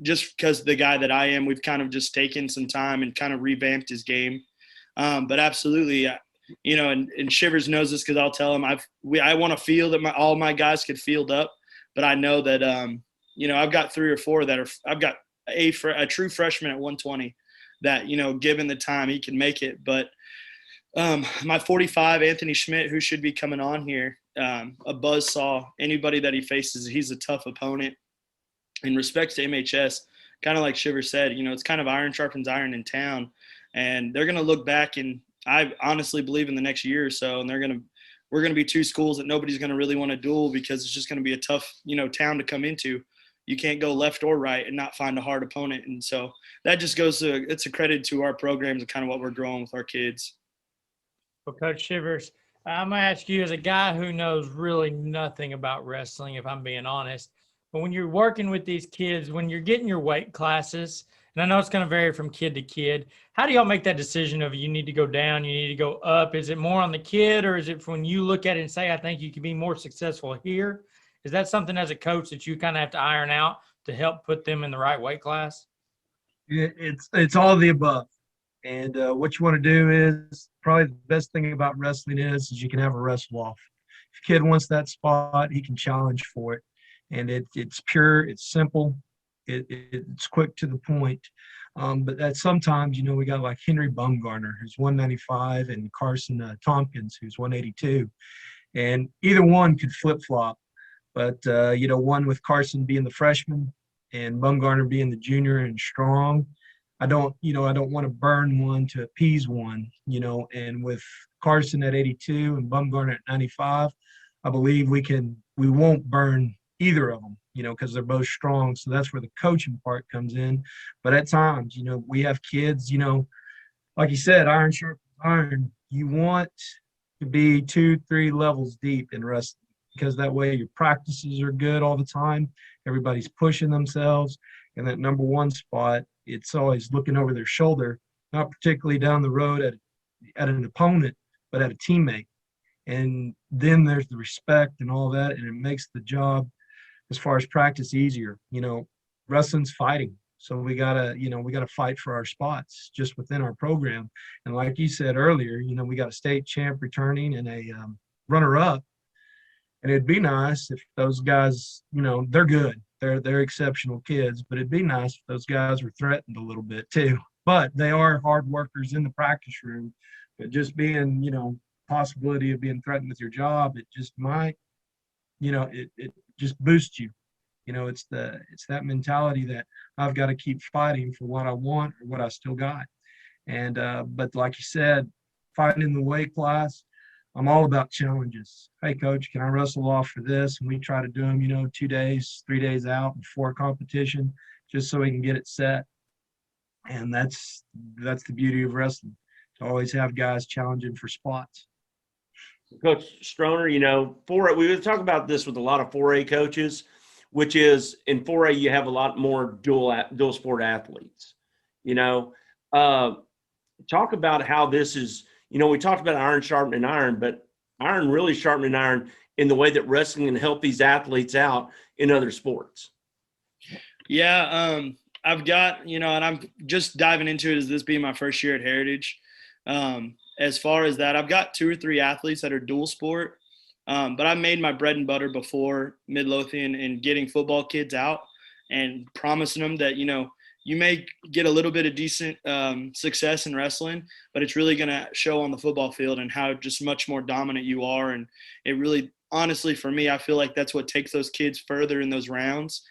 just because of the guy that I am, we've kind of just taken some time and kind of revamped his game. But absolutely, and Shivers knows this, because I'll tell him I want to feel that all my guys could field up, but I know that I've got 3 or 4 I've got a true freshman at 120 that given the time he can make it. But my 45 Anthony Schmidt, who should be coming on here, a buzzsaw. Anybody that he faces, he's a tough opponent. In respect to MHS, kind of like Shiver said, it's kind of iron sharpens iron in town, and they're going to look back, and I honestly believe in the next year or so, and we're going to be 2 schools that nobody's going to really want to duel, because it's just going to be a tough, town to come into. you can't go left or right and not find a hard opponent. And so that just goes to, it's a credit to our programs and kind of what we're growing with our kids. Well, Coach Shivers, I'm going to ask you, as a guy who knows really nothing about wrestling, if I'm being honest, but when you're working with these kids, when you're getting your weight classes, and I know it's going to vary from kid to kid, how do y'all make that decision of you need to go down, you need to go up? Is it more on the kid, or is it when you look at it and say, I think you could be more successful here? Is that something as a coach that you kind of have to iron out to help put them in the right weight class? It's all of the above. And what you want to do is probably the best thing about wrestling is you can have a wrestle off. If a kid wants that spot, he can challenge for it. And it's pure, it's simple, it's quick to the point. But that sometimes, you know, we got like Henry Bumgarner, who's 195, and Carson Tompkins, who's 182. And either one could flip-flop. But, you know, one with Carson being the freshman and Bumgarner being the junior and strong, I don't want to burn one to appease one, you know, and with Carson at 82 and Bumgarner at 95, I believe we won't burn either of them, you know, because they're both strong. So that's where the coaching part comes in. But at times, you know, we have kids, you know, like you said, iron sharpens iron. You want to be 2-3 levels deep in wrestling, because that way your practices are good all the time. Everybody's pushing themselves. And that number one spot, it's always looking over their shoulder, not particularly down the road at an opponent, but at a teammate. And then there's the respect and all that, and it makes the job as far as practice easier. You know, wrestling's fighting. So we gotta fight for our spots just within our program. And like you said earlier, you know, we got a state champ returning and a runner-up. And it'd be nice if those guys, you know, they're good. They're exceptional kids, but it'd be nice if those guys were threatened a little bit too. But they are hard workers in the practice room. But just being, you know, possibility of being threatened with your job, it just might, you know, it just boosts you. You know, it's that mentality that I've got to keep fighting for what I want or what I still got. And but like you said, fighting in the weight class, I'm all about challenges. Hey, coach, can I wrestle off for this? And we try to do them, you know, 2 days, 3 days out before a competition, just so we can get it set. And that's the beauty of wrestling, to always have guys challenging for spots. Coach Stroner, you know, we were talking about this with a lot of 4A coaches, which is in 4A you have a lot more dual sport athletes. You know, talk about how this is. You know, we talked about iron sharpening iron, but iron really sharpening iron in the way that wrestling can help these athletes out in other sports. Yeah, I've got, you know, and I'm just diving into it as this being my first year at Heritage. As far as that, I've got 2 or 3 athletes that are dual sport, but I made my bread and butter before Midlothian in getting football kids out and promising them that, you know, you may get a little bit of decent success in wrestling, but it's really going to show on the football field and how just much more dominant you are. And it really, honestly, for me, I feel like that's what takes those kids further in those rounds,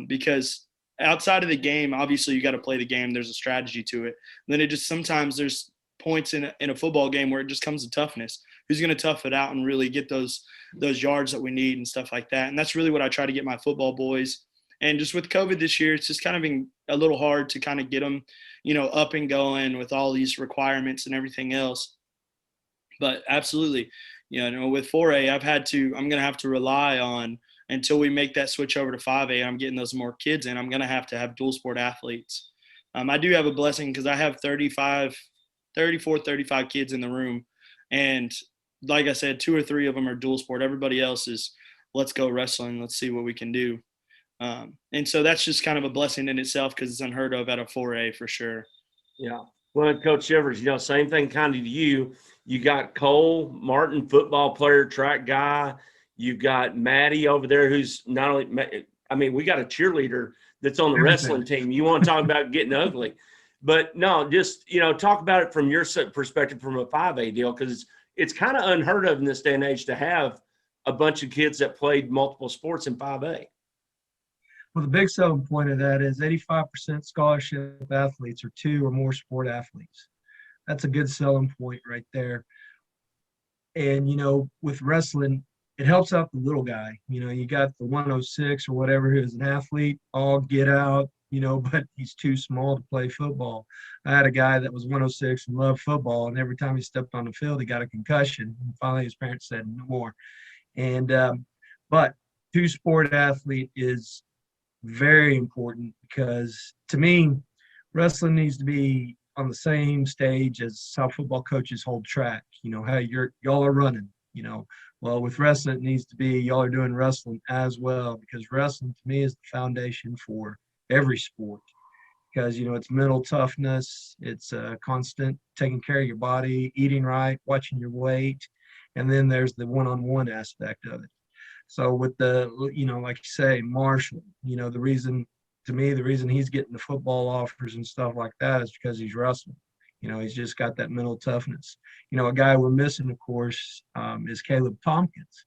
because outside of the game, obviously you got to play the game. There's a strategy to it. And then it just sometimes there's points in a football game where it just comes to toughness. Who's going to tough it out and really get those yards that we need and stuff like that. And that's really what I try to get my football boys. And just with COVID this year, it's just kind of been a little hard to kind of get them, you know, up and going with all these requirements and everything else. But absolutely, you know, with 4A, I'm going to have to rely on, until we make that switch over to 5A, I'm getting those more kids in, I'm going to have dual sport athletes. I do have a blessing because I have 34, 35 kids in the room. And like I said, 2 or 3 of them are dual sport. Everybody else is, let's go wrestling. Let's see what we can do. And so that's just kind of a blessing in itself, because it's unheard of at a 4A for sure. Yeah. Well, Coach Shivers, you know, same thing kind of to you. You got Cole Martin, football player, track guy. You've got Maddie over there, who's not only – I mean, we got a cheerleader that's on the wrestling team. You want to talk about getting ugly. But, no, just, you know, talk about it from your perspective from a 5A deal, because it's kind of unheard of in this day and age to have a bunch of kids that played multiple sports in 5A. Well, the big selling point of that is 85% scholarship athletes are 2 or more sport athletes. That's a good selling point right there. And, you know, with wrestling, it helps out the little guy. You got the 106 or whatever who's an athlete, all get out, but he's too small to play football. I had a guy that was 106 and loved football, and every time he stepped on the field, he got a concussion. And finally, his parents said no more. And but two-sport athlete is very important because, to me, wrestling needs to be on the same stage as how football coaches hold track. How y'all are running. Well, with wrestling, it needs to be y'all are doing wrestling as well, because wrestling to me is the foundation for every sport. Because it's mental toughness, it's constant taking care of your body, eating right, watching your weight, and then there's the one-on-one aspect of it. So with the like you say, Marshall, the reason he's getting the football offers and stuff like that is because he's wrestling. He's just got that mental toughness. A guy we're missing, of course, is Caleb Tompkins,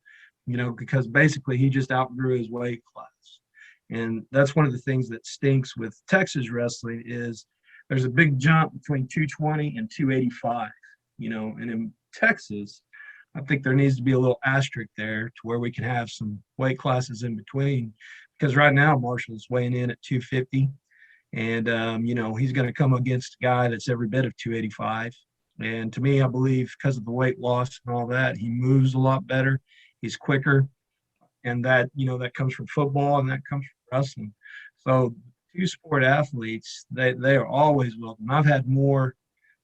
because basically he just outgrew his weight class. And that's one of the things that stinks with Texas wrestling is there's a big jump between 220 and 285, and in Texas, I think there needs to be a little asterisk there to where we can have some weight classes in between, because right now Marshall's weighing in at 250. And, he's going to come against a guy that's every bit of 285. And to me, I believe because of the weight loss and all that, he moves a lot better. He's quicker. And that comes from football and that comes from wrestling. So two-sport athletes, they are always welcome. I've had more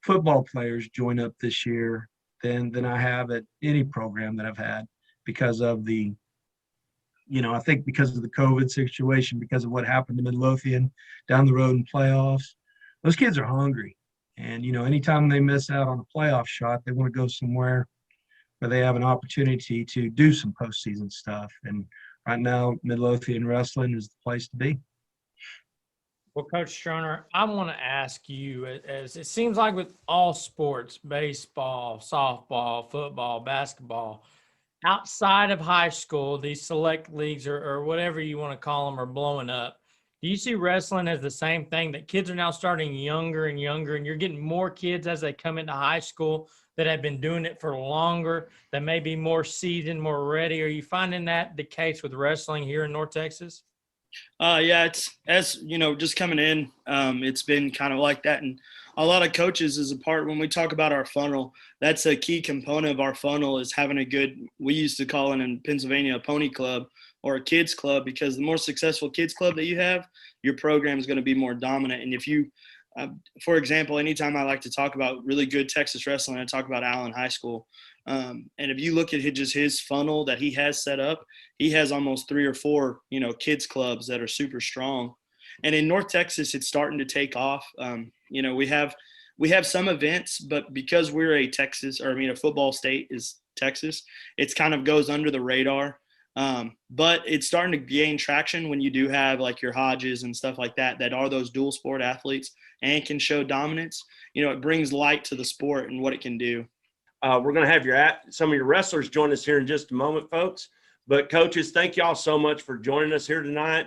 football players join up this year than I have at any program that I've had because of I think because of the COVID situation, because of what happened to Midlothian down the road in playoffs, those kids are hungry. And, anytime they miss out on a playoff shot, they want to go somewhere where they have an opportunity to do some postseason stuff. And right now, Midlothian wrestling is the place to be. Well, Coach Stroner, I want to ask you, as it seems like with all sports, baseball, softball, football, basketball, outside of high school, these select leagues or whatever you want to call them are blowing up. Do you see wrestling as the same thing, that kids are now starting younger and younger, and you're getting more kids as they come into high school that have been doing it for longer, that may be more seasoned, more ready? Are you finding that the case with wrestling here in North Texas? Yeah, it's just coming in. It's been kind of like that, and a lot of coaches is a part when we talk about our funnel. That's a key component of our funnel is having a good. We used to call it in Pennsylvania a pony club or a kids club, because the more successful kids club that you have, your program is going to be more dominant. And if you, for example, anytime I like to talk about really good Texas wrestling, I talk about Allen High School. And if you look at his funnel that he has set up, he has almost 3 or 4, kids clubs that are super strong. And in North Texas, it's starting to take off. We have some events, but because we're a football state is Texas, it's kind of goes under the radar. But it's starting to gain traction when you do have like your Hodges and stuff like that are those dual sport athletes and can show dominance. It brings light to the sport and what it can do. We're going to have some of your wrestlers join us here in just a moment, folks. But coaches, thank y'all so much for joining us here tonight.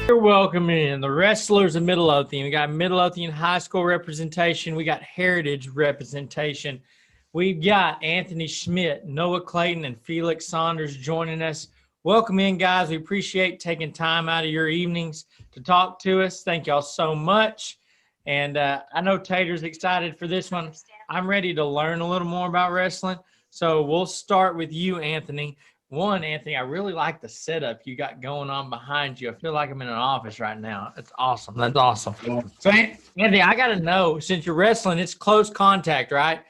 You're welcome in the wrestlers of Midlothian. We got Midlothian High School representation. We got Heritage representation. We've got Anthony Schmidt, Noah Clayton, and Felix Saunders joining us. Welcome in, guys. We appreciate taking time out of your evenings to talk to us. Thank y'all so much. And I know Tater's excited for this one. I'm ready to learn a little more about wrestling. So we'll start with you, Anthony. Anthony, I really like the setup you got going on behind you. I feel like I'm in an office right now. It's awesome. That's awesome. So, Anthony, I got to know, since you're wrestling, it's close contact, right?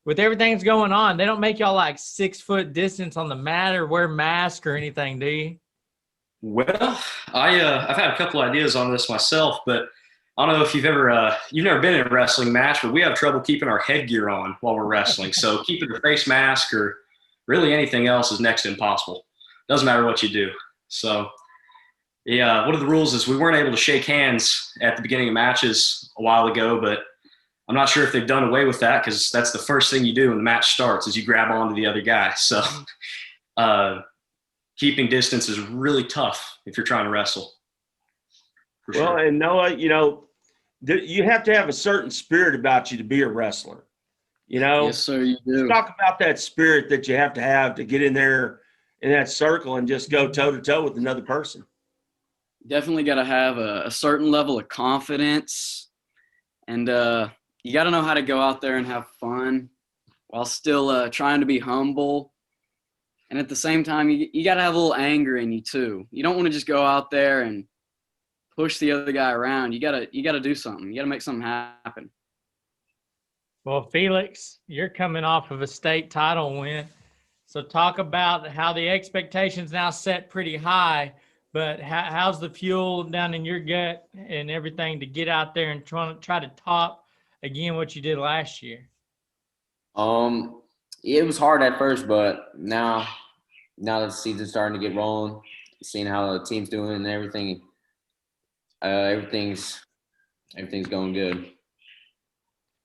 With everything that's going on, they don't make y'all like 6 foot distance on the mat or wear masks or anything, do you? Well, I've had a couple ideas on this myself, but I don't know if you've never been in a wrestling match, but we have trouble keeping our headgear on while we're wrestling. So keeping a face mask or really anything else is next to impossible. Doesn't matter what you do. So, yeah, one of the rules is we weren't able to shake hands at the beginning of matches a while ago, but I'm not sure if they've done away with that, because that's the first thing you do when the match starts is you grab onto the other guy. So keeping distance is really tough if you're trying to wrestle. For Well, sure. and Noah, you have to have a certain spirit about you to be a wrestler. Yes, sir, you Let's do. talk about that spirit that you have to get in there in that circle and just go toe to toe with another person. Definitely got to have a certain level of confidence, and you got to know how to go out there and have fun while still trying to be humble. And at the same time, you got to have a little anger in you too. You don't want to just go out there and push the other guy around. You got to do something. You got to make something happen. Well, Felix, you're coming off of a state title win. So talk about how the expectations now set pretty high, but how's the fuel down in your gut and everything to get out there and try to top again what you did last year? It was hard at first, but now that the season's starting to get rolling, seeing how the team's doing and everything, everything's going good.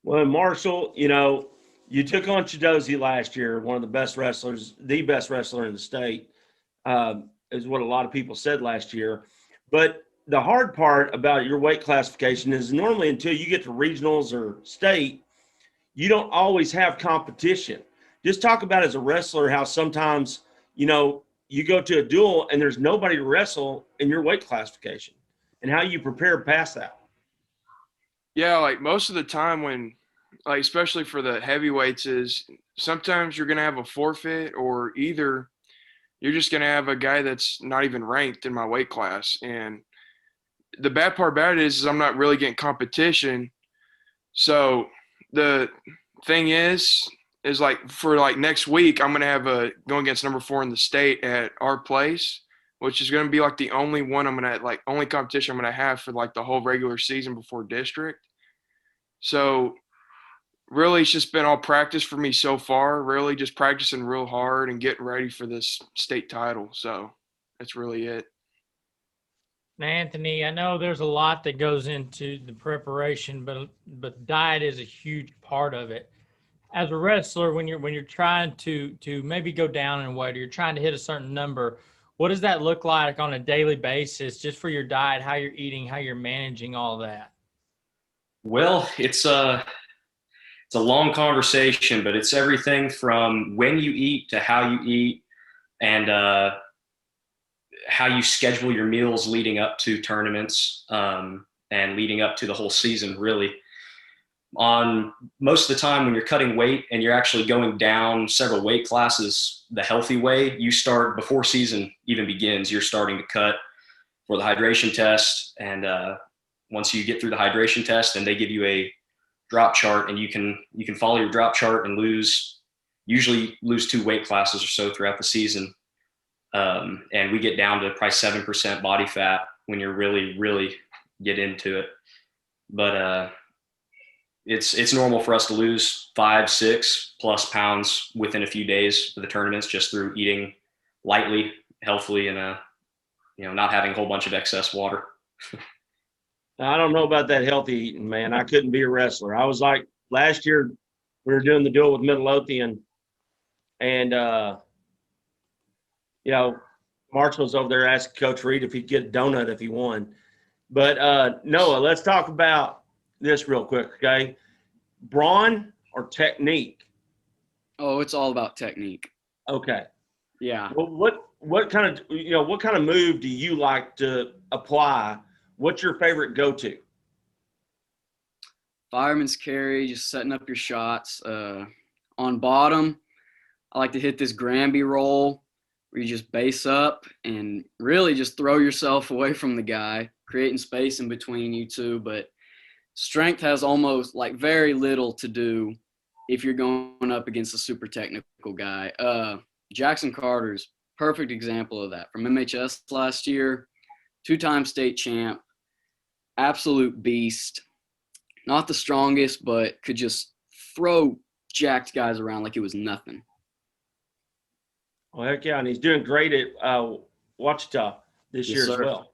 Well, Marshall, you took on Chidozie last year, one of the best wrestlers, the best wrestler in the state, is what a lot of people said last year. But the hard part about your weight classification is normally until you get to regionals or state, you don't always have competition. Just talk about as a wrestler how sometimes, you go to a duel and there's nobody to wrestle in your weight classification and how you prepare past that. Yeah, like most of the time when, like especially for the heavyweights, is sometimes you're going to have a forfeit, or either you're just going to have a guy that's not even ranked in my weight class. And the bad part about it is I'm not really getting competition. So the thing is like for like next week, I'm going to have going against number 4 in the state at our place, which is going to be like the only one only competition I'm going to have for like the whole regular season before district. So really it's just been all practice for me so far, really just practicing real hard and getting ready for this state title. So that's really it. Now, Anthony, I know there's a lot that goes into the preparation, but diet is a huge part of it. As a wrestler, when you're trying to maybe go down in weight or you're trying to hit a certain number, what does that look like on a daily basis, just for your diet, how you're eating, how you're managing all that? Well, it's a long conversation, but it's everything from when you eat to how you eat, and how you schedule your meals leading up to tournaments, and leading up to the whole season, really. On most of the time when you're cutting weight and you're actually going down several weight classes the healthy way, you start before season even begins, you're starting to cut for the hydration test. And once you get through the hydration test, then they give you a drop chart, and you can follow your drop chart and usually lose 2 weight classes or so throughout the season. And we get down to probably 7% body fat when you're really, really get into it. But it's normal for us to lose 5-6+ pounds within a few days of the tournaments, just through eating lightly, healthily, and not having a whole bunch of excess water. I don't know about that healthy eating, man. I couldn't be a wrestler. I was like, last year we were doing the duel with Midlothian, and Marshall was over there asking Coach Reed if he'd get a donut if he won. But Noah, let's talk about this real quick, okay? Brawn or technique? Oh, it's all about technique. Okay. Yeah. Well, what kind of move do you like to apply? What's your favorite go-to? Fireman's carry, just setting up your shots. On bottom, I like to hit this Granby roll where you just base up and really just throw yourself away from the guy, creating space in between you two. But strength has almost like very little to do if you're going up against a super technical guy. Jackson Carter's perfect example of that from MHS last year, 2-time state champ, absolute beast, not the strongest, but could just throw jacked guys around like it was nothing. Well, heck yeah, and he's doing great at Ouachita this year as well.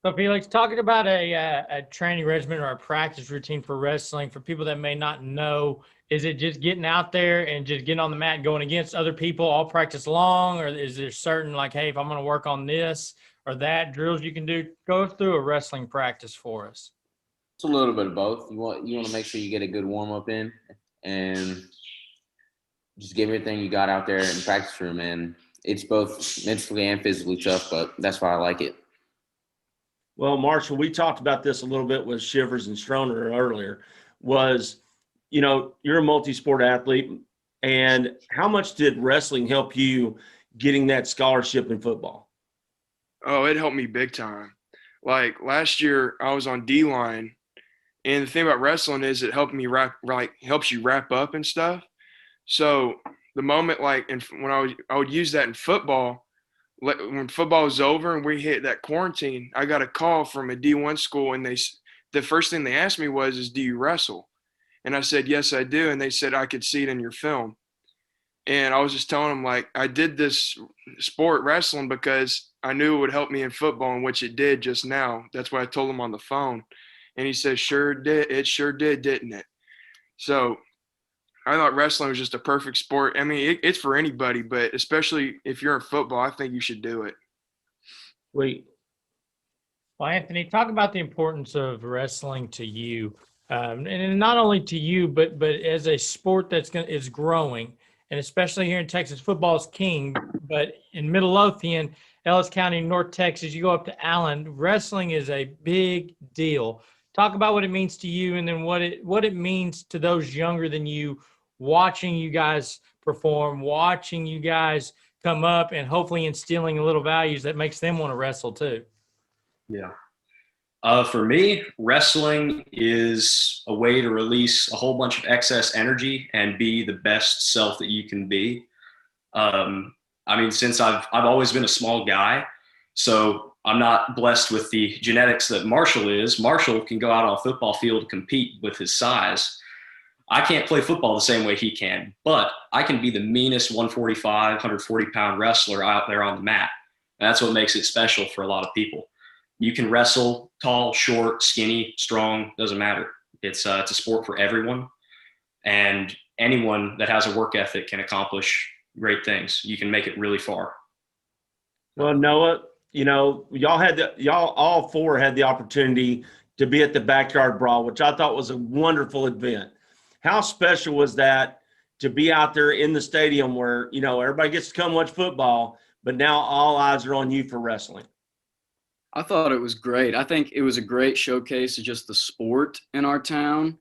So Felix, talking about a training regimen or a practice routine for wrestling, for people that may not know, is it just getting out there and just getting on the mat and going against other people all practice long, or is there certain like, hey, if I'm going to work on this or that drills you can do? Go through a wrestling practice for us. It's a little bit of both. You want to make sure you get a good warm up in, and just give everything you got out there in the practice room. And it's both mentally and physically tough, but that's why I like it. Well, Marshall, we talked about this a little bit with Shivers and Stroner earlier. Was, you're a multi-sport athlete, and how much did wrestling help you getting that scholarship in football? Oh, it helped me big time. Like last year, I was on D-line, and the thing about wrestling is it helped me helps you wrap up and stuff. So the moment, when I would use that in football, when football was over and we hit that quarantine, I got a call from a D1 school, and the first thing they asked me was, do you wrestle? And I said, yes, I do. And they said, I could see it in your film. And I was just telling them, I did this sport, wrestling, because I knew it would help me in football, and which it did just now. That's what I told him on the phone. And he said, sure did. It sure did, didn't it? So I thought wrestling was just a perfect sport. I mean, it's for anybody, but especially if you're in football, I think you should do it. Wait. Well, Anthony, talk about the importance of wrestling to you, and not only to you, but as a sport is growing, and especially here in Texas, football is king. But in Midlothian, Ellis County, North Texas, you go up to Allen, wrestling is a big deal. Talk about what it means to you, and then what it means to those younger than you, watching you guys perform, watching you guys come up, and hopefully instilling a little values that makes them want to wrestle too. Yeah. For me, wrestling is a way to release a whole bunch of excess energy and be the best self that you can be. Since I've always been a small guy, so I'm not blessed with the genetics that Marshall is. Marshall can go out on a football field and compete with his size. I can't play football the same way he can, but I can be the meanest 145, 140-pound wrestler out there on the mat. And that's what makes it special for a lot of people. You can wrestle tall, short, skinny, strong, doesn't matter. It's a sport for everyone. And anyone that has a work ethic can accomplish great things. You can make it really far. Well, Noah, y'all all four had the opportunity to be at the Backyard Brawl, which I thought was a wonderful event. How special was that to be out there in the stadium where, everybody gets to come watch football, but now all eyes are on you for wrestling? I thought it was great. I think it was a great showcase of just the sport in our town.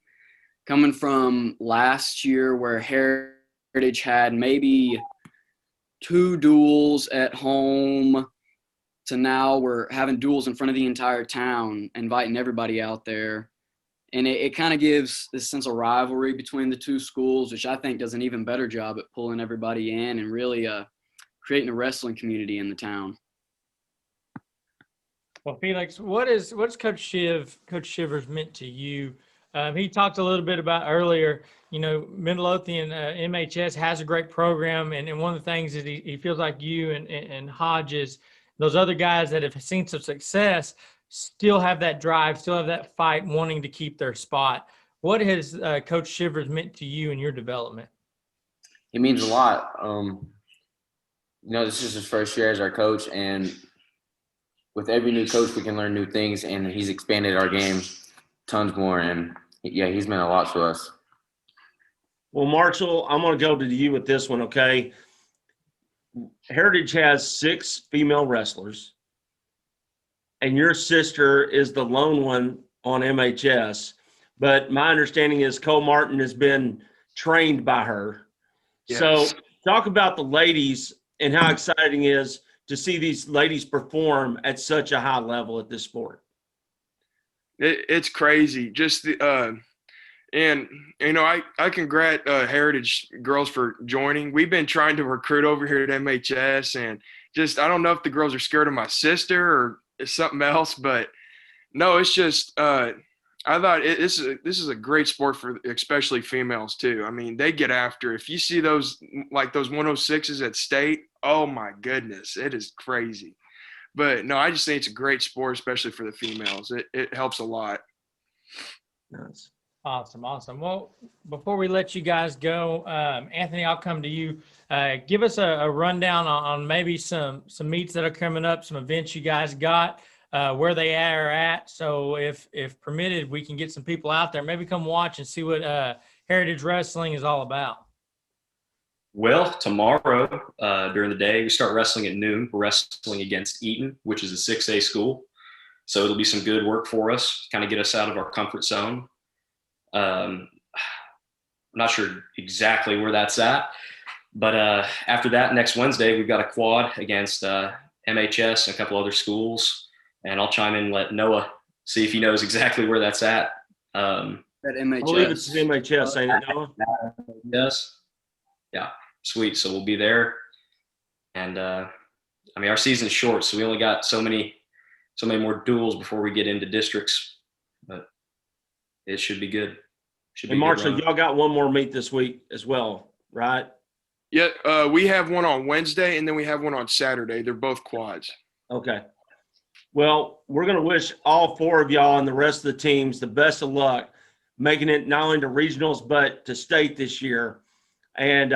Coming from last year where Heritage had maybe 2 duels at home, to now we're having duels in front of the entire town, inviting everybody out there. And it kind of gives this sense of rivalry between the two schools, which I think does an even better job at pulling everybody in and really creating a wrestling community in the town. Well, Felix, what's Coach Shivers meant to you? He talked a little bit about earlier, Midlothian MHS has a great program. And one of the things is he feels like you and Hodges, those other guys that have seen some success, still have that drive, still have that fight, wanting to keep their spot. What has Coach Shivers meant to you in your development? It means a lot. This is his first year as our coach, and with every new coach, we can learn new things, and he's expanded our game tons more. And yeah, he's meant a lot to us. Well, Marshall, I'm going to go to you with this one, okay? Heritage has 6 female wrestlers, and your sister is the lone one on MHS. But my understanding is Cole Martin has been trained by her. Yes. So talk about the ladies and how exciting it is to see these ladies perform at such a high level at this sport. It's crazy. Just the I congrat Heritage girls for joining. We've been trying to recruit over here at MHS, and just I don't know if the girls are scared of my sister or something else, but no, it's just I thought this is a great sport for especially females too. I mean, they get after. If you see those 106s at state, oh my goodness, it is crazy. But no, I just think it's a great sport, especially for the females. It helps a lot. Nice. Awesome. Well, before we let you guys go, Anthony, I'll come to you. Give us a rundown on maybe some meets that are coming up, some events you guys got, where they are at. So if permitted, we can get some people out there, maybe come watch and see what Heritage Wrestling is all about. Well, tomorrow during the day, we start wrestling at noon. We're wrestling against Eaton, which is a 6A school. So it'll be some good work for us, kind of get us out of our comfort zone. I'm not sure exactly where that's at, but after that, next Wednesday, we've got a quad against MHS and a couple other schools, and I'll chime in and let Noah see if he knows exactly where that's at. At MHS. I believe it's MHS, ain't it, Noah? Yes. Yeah, sweet. So we'll be there, and I mean, our season's short, so we only got so many more duels before we get into districts, but it should be good. And Marshall, y'all got one more meet this week as well, right? Yeah, we have one on Wednesday and then we have one on Saturday. They're both quads. Okay. Well, we're going to wish all four of y'all and the rest of the teams the best of luck making it not only to regionals but to state this year. And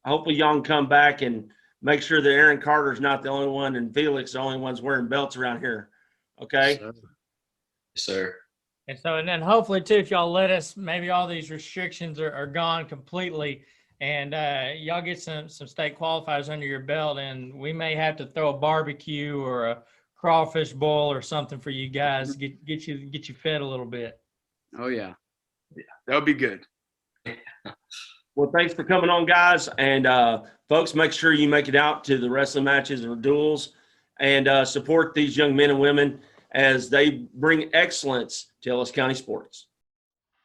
hopefully y'all can come back and make sure that Aaron Carter's not the only one and Felix the only ones wearing belts around here. Okay? Yes, sir. And then hopefully too, if y'all let us, maybe all these restrictions are gone completely, and y'all get some state qualifiers under your belt, and we may have to throw a barbecue or a crawfish boil or something for you guys, get you fed a little bit. Oh yeah. That would be good. Well, thanks for coming on, guys. And folks, make sure you make it out to the wrestling matches or duels and support these young men and women as they bring excellence to Ellis County sports.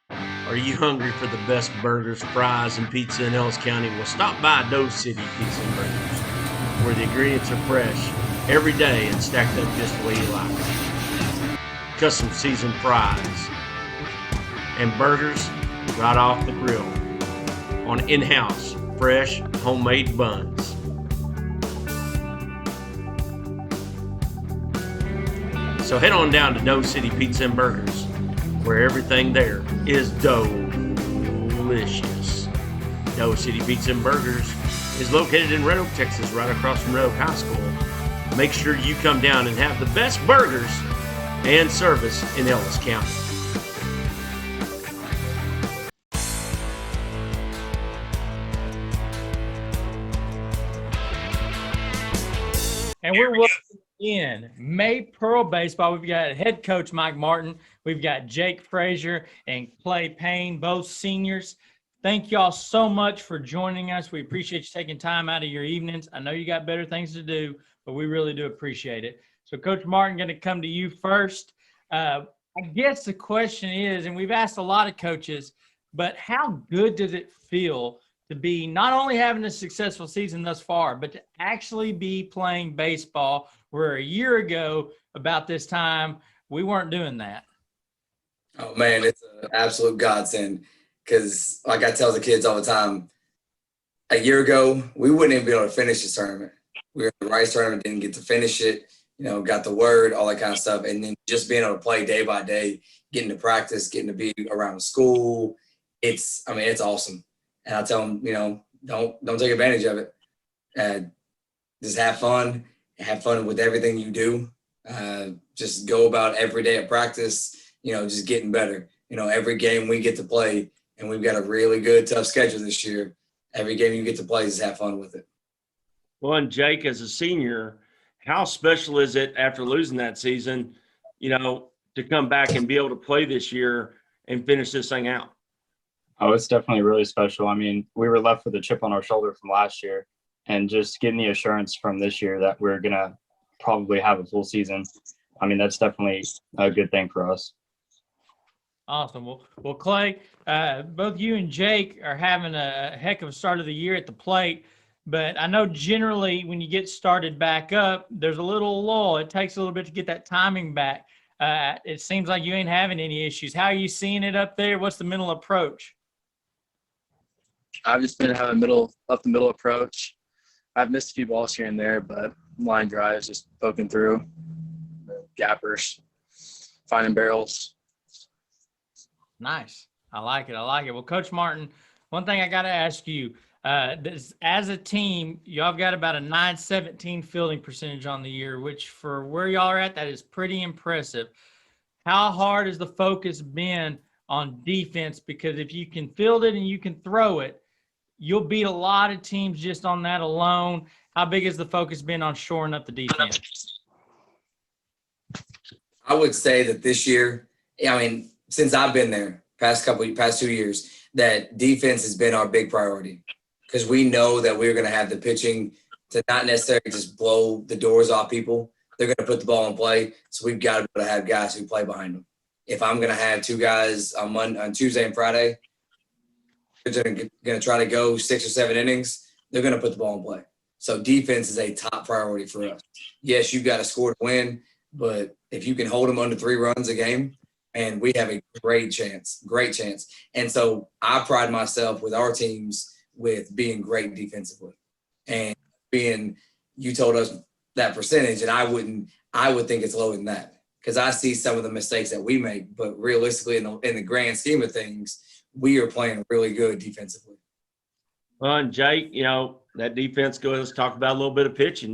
Are you hungry for the best burgers, fries, and pizza in Ellis County? Well, stop by Doe City Pizza and Burgers, where the ingredients are fresh every day and stacked up just the way you like them. Custom seasoned fries and burgers right off the grill on in-house, fresh, homemade buns. So head on down to Doe City Pizza and Burgers, where everything there is delicious. Doe City Pizza and Burgers is located in Red Oak, Texas, right across from Red Oak High School. Make sure you come down and have the best burgers and service in Ellis County. And we're welcoming in Maypearl Baseball. We've got head coach Mike Martin. We've got Jake Frazier and Clay Payne, both seniors. Thank y'all so much for joining us. We appreciate you taking time out of your evenings. I know you got better things to do, but we really do appreciate it. So Coach Martin, going to come to you first. I guess the question is, and we've asked a lot of coaches, but how good does it feel to be not only having a successful season thus far, but to actually be playing baseball, where a year ago about this time, we weren't doing that? Oh man, it's an absolute godsend, because like I tell the kids all the time, a year ago, we wouldn't even be able to finish this tournament. We were in the Rice tournament, didn't get to finish it, got the word, all that kind of stuff. And then just being able to play day by day, getting to practice, getting to be around school, it's awesome. And I tell them, don't take advantage of it. Just have fun with everything you do. Just go about every day at practice, just getting better. Every game we get to play, and we've got a really good, tough schedule this year. Every game you get to play, just have fun with it. Well, and Jake, as a senior, how special is it after losing that season, to come back and be able to play this year and finish this thing out? Oh, it's definitely really special. I mean, we were left with a chip on our shoulder from last year, and just getting the assurance from this year that we're going to probably have a full season. I mean, that's definitely a good thing for us. Awesome. Well, Clay, both you and Jake are having a heck of a start of the year at the plate, but I know generally when you get started back up, there's a little lull. It takes a little bit to get that timing back. It seems like you ain't having any issues. How are you seeing it up there? What's the mental approach? I've just been having up the middle approach. I've missed a few balls here and there, but line drives, just poking through, gappers, finding barrels. Nice. I like it. I like it. Well, Coach Martin, one thing I got to ask you, as a team, y'all have got about a 917 fielding percentage on the year, which for where y'all are at, that is pretty impressive. How hard has the focus been on defense? Because if you can field it and you can throw it, you'll beat a lot of teams just on that alone. How big has the focus been on shoring up the defense? I would say that this year, I mean, since I've been there, past 2 years, that defense has been our big priority because we know that we're going to have the pitching to not necessarily just blow the doors off people. They're going to put the ball in play, so we've got to be able to have guys who play behind them. If I'm going to have two guys on Tuesday and Friday, they're going to try to go 6 or 7 innings, they're going to put the ball in play. So defense is a top priority for us. Yes, you've got to score to win, but if you can hold them under 3 runs a game, and we have a great chance. And so I pride myself with our teams with being great defensively. And you told us that percentage, and I would think it's lower than that because I see some of the mistakes that we make, but realistically in the grand scheme of things, we are playing really good defensively. Well, and Jake, that defense goes, let's talk about a little bit of pitching,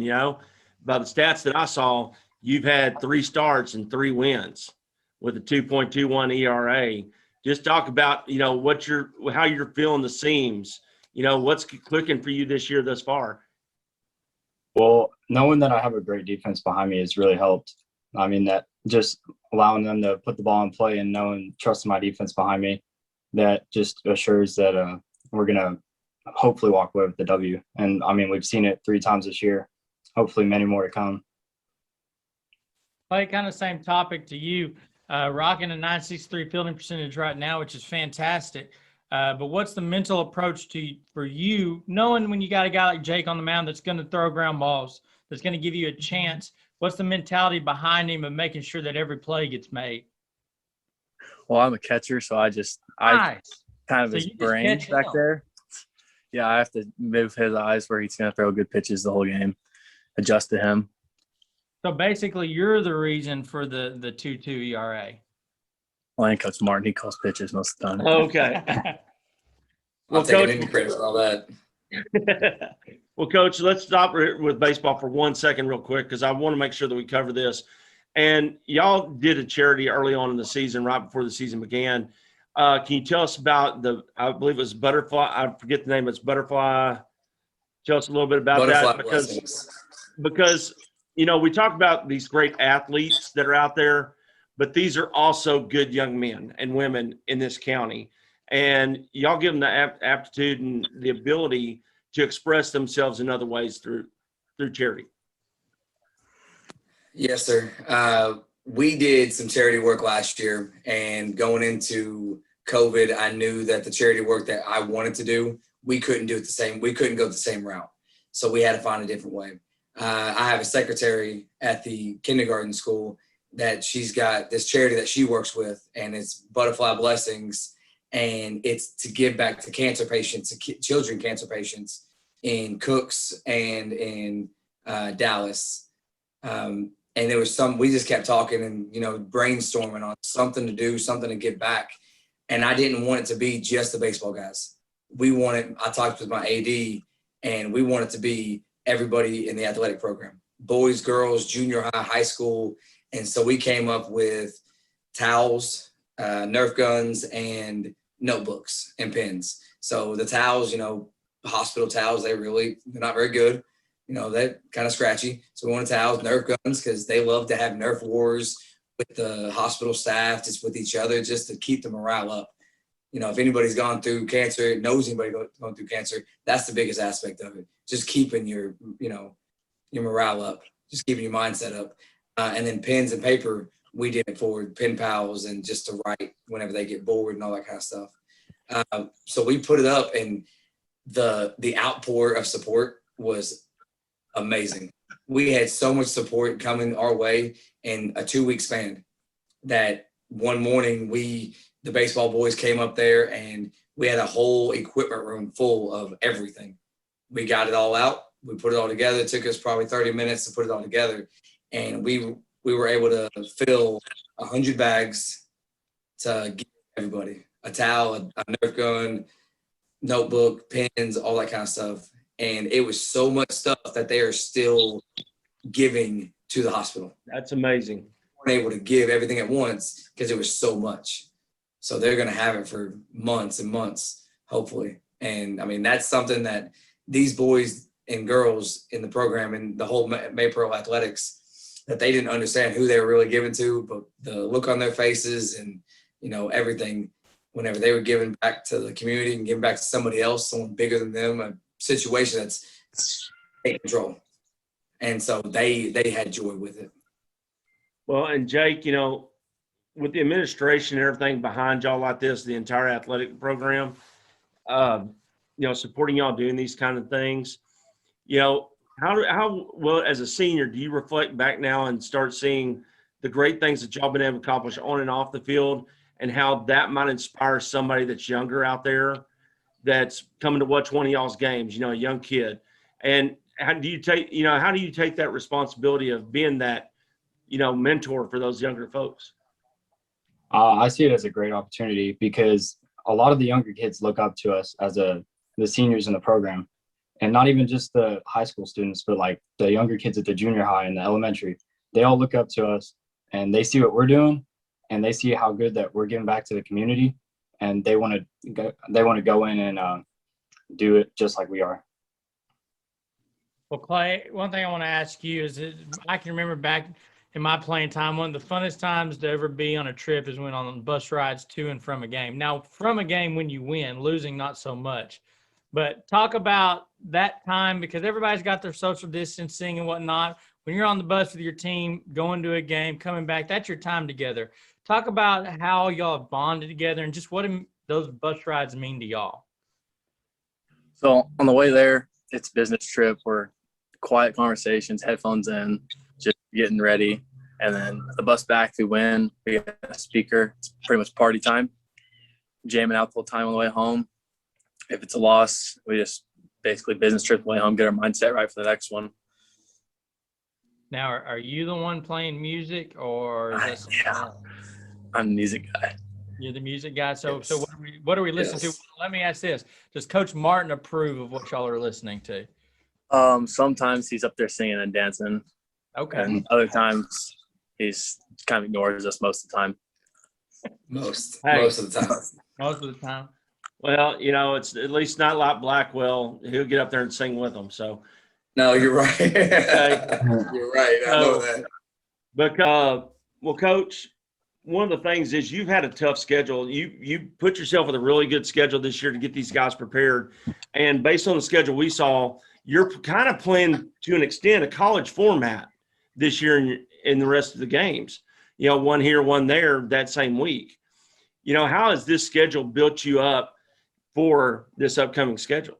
by the stats that I saw, you've had 3 starts and 3 wins with a 2.21 ERA. Just talk about, how you're feeling the seams, what's clicking for you this year thus far. Well, knowing that I have a great defense behind me has really helped. I mean, that just allowing them to put the ball in play and trusting my defense behind me, that just assures that we're going to hopefully walk away with the W. And I mean, we've seen it 3 times this year, hopefully many more to come. Clay, kind of same topic to you. Rocking a 963 fielding percentage right now, which is fantastic. But what's the mental approach for you, knowing when you got a guy like Jake on the mound that's going to throw ground balls, that's going to give you a chance? What's the mentality behind him of making sure that every play gets made? Well, I'm a catcher, so I kind of his brain back there. Yeah, I have to move his eyes where he's going to throw good pitches the whole game, adjust to him. So basically, you're the reason for the 2.2 ERA. Well, and Coach Martin, he calls pitches most of the time. Okay. I'll take any credit for all that. Well, Coach, let's stop with baseball for 1 second real quick because I want to make sure that we cover this. And y'all did a charity early on in the season, right before the season began. Can you tell us about I believe it was Butterfly. I forget the name. It's Butterfly. Tell us a little bit about that because we talk about these great athletes that are out there, but these are also good young men and women in this county. And y'all give them the aptitude and the ability to express themselves in other ways through charity. Yes, sir. We did some charity work last year, and going into COVID, I knew that the charity work that I wanted to do, we couldn't go the same route. So we had to find a different way. I have a secretary at the kindergarten school that she's got this charity that she works with, and it's Butterfly Blessings, and it's to give back to cancer patients, children cancer patients in Cooks and in Dallas. And there was we just kept talking and, brainstorming on something to do, something to give back. And I didn't want it to be just the baseball guys. I talked with my AD, and we want it to be everybody in the athletic program, boys, girls, junior high, high school. And so we came up with towels, Nerf guns, and notebooks and pens. So the towels, hospital towels, they're not very good. They're kind of scratchy. So we wanted towels, Nerf guns, because they love to have Nerf wars with the hospital staff, just with each other, just to keep the morale up. If anybody's gone through cancer, knows anybody going through cancer, that's the biggest aspect of it. Just keeping your morale up, just keeping your mindset up. And then pens and paper, we did it for pen pals and just to write whenever they get bored and all that kind of stuff. So we put it up, and the outpour of support was amazing. We had so much support coming our way in a 2-week span that one morning the baseball boys came up there, and we had a whole equipment room full of everything. We got it all out. We put it all together. It took us probably 30 minutes to put it all together. And we were able to fill 100 bags to give everybody. a towel, a Nerf gun, notebook, pens, all that kind of stuff. And it was so much stuff that they are still giving to the hospital. That's amazing. They weren't able to give everything at once because it was so much. So they're going to have it for months and months, hopefully. And I mean, that's something that these boys and girls in the program and the whole Maypearl athletics, that they didn't understand who they were really giving to, but the look on their faces and, you know, everything, whenever they were giving back to the community and giving back to somebody else, someone bigger than them, a situation that's take control. And so they had joy with it. Well, and Jake, you know, with the administration and everything behind y'all like this, the entire athletic program, you know, supporting y'all doing these kind of things, you know, how well, as a senior, do you reflect back now and start seeing the great things that y'all been able to accomplish on and off the field, and how that might inspire somebody that's younger out there that's coming to watch one of y'all's games, you know, a young kid? And how do you take that responsibility of being that, you know, mentor for those younger folks? I see it as a great opportunity because a lot of the younger kids look up to us as the seniors in the program, and not even just the high school students, but like the younger kids at the junior high and the elementary. They all look up to us and they see what we're doing, and they see how good that we're giving back to the community, and they want to go in and do it just like we are. Well, Clay, one thing I want to ask you is that I can remember back in my playing time, one of the funnest times to ever be on a trip is when on bus rides to and from a game. Now, from a game when you win, losing not so much. But talk about that time, because everybody's got their social distancing and whatnot. When you're on the bus with your team, going to a game, coming back, that's your time together. Talk about how y'all have bonded together and just what those bus rides mean to y'all. So on the way there, it's a business trip. We're quiet conversations, headphones in, just getting ready. And then the bus back, we win, we get a speaker. It's pretty much party time, jamming out the whole time on the way home. If it's a loss, we just basically business trip on the way home, get our mindset right for the next one. Now, are you the one playing music, or is that yeah, I'm the music guy. You're the music guy. So what are we listening to? Let me ask this: does Coach Martin approve of what y'all are listening to? Sometimes he's up there singing and dancing. Okay. And other times he's kind of ignores us most of the time. Most of the time. Most of the time. Well, you know, it's at least not like Blackwell. He'll get up there and sing with them. So. No, you're right. Okay. You're right. I know that. But well, Coach, one of the things is you've had a tough schedule. You put yourself with a really good schedule this year to get these guys prepared. And based on the schedule we saw, you're kind of playing to an extent a college format this year in the rest of the games. You know, one here, one there that same week. You know, how has this schedule built you up for this upcoming schedule?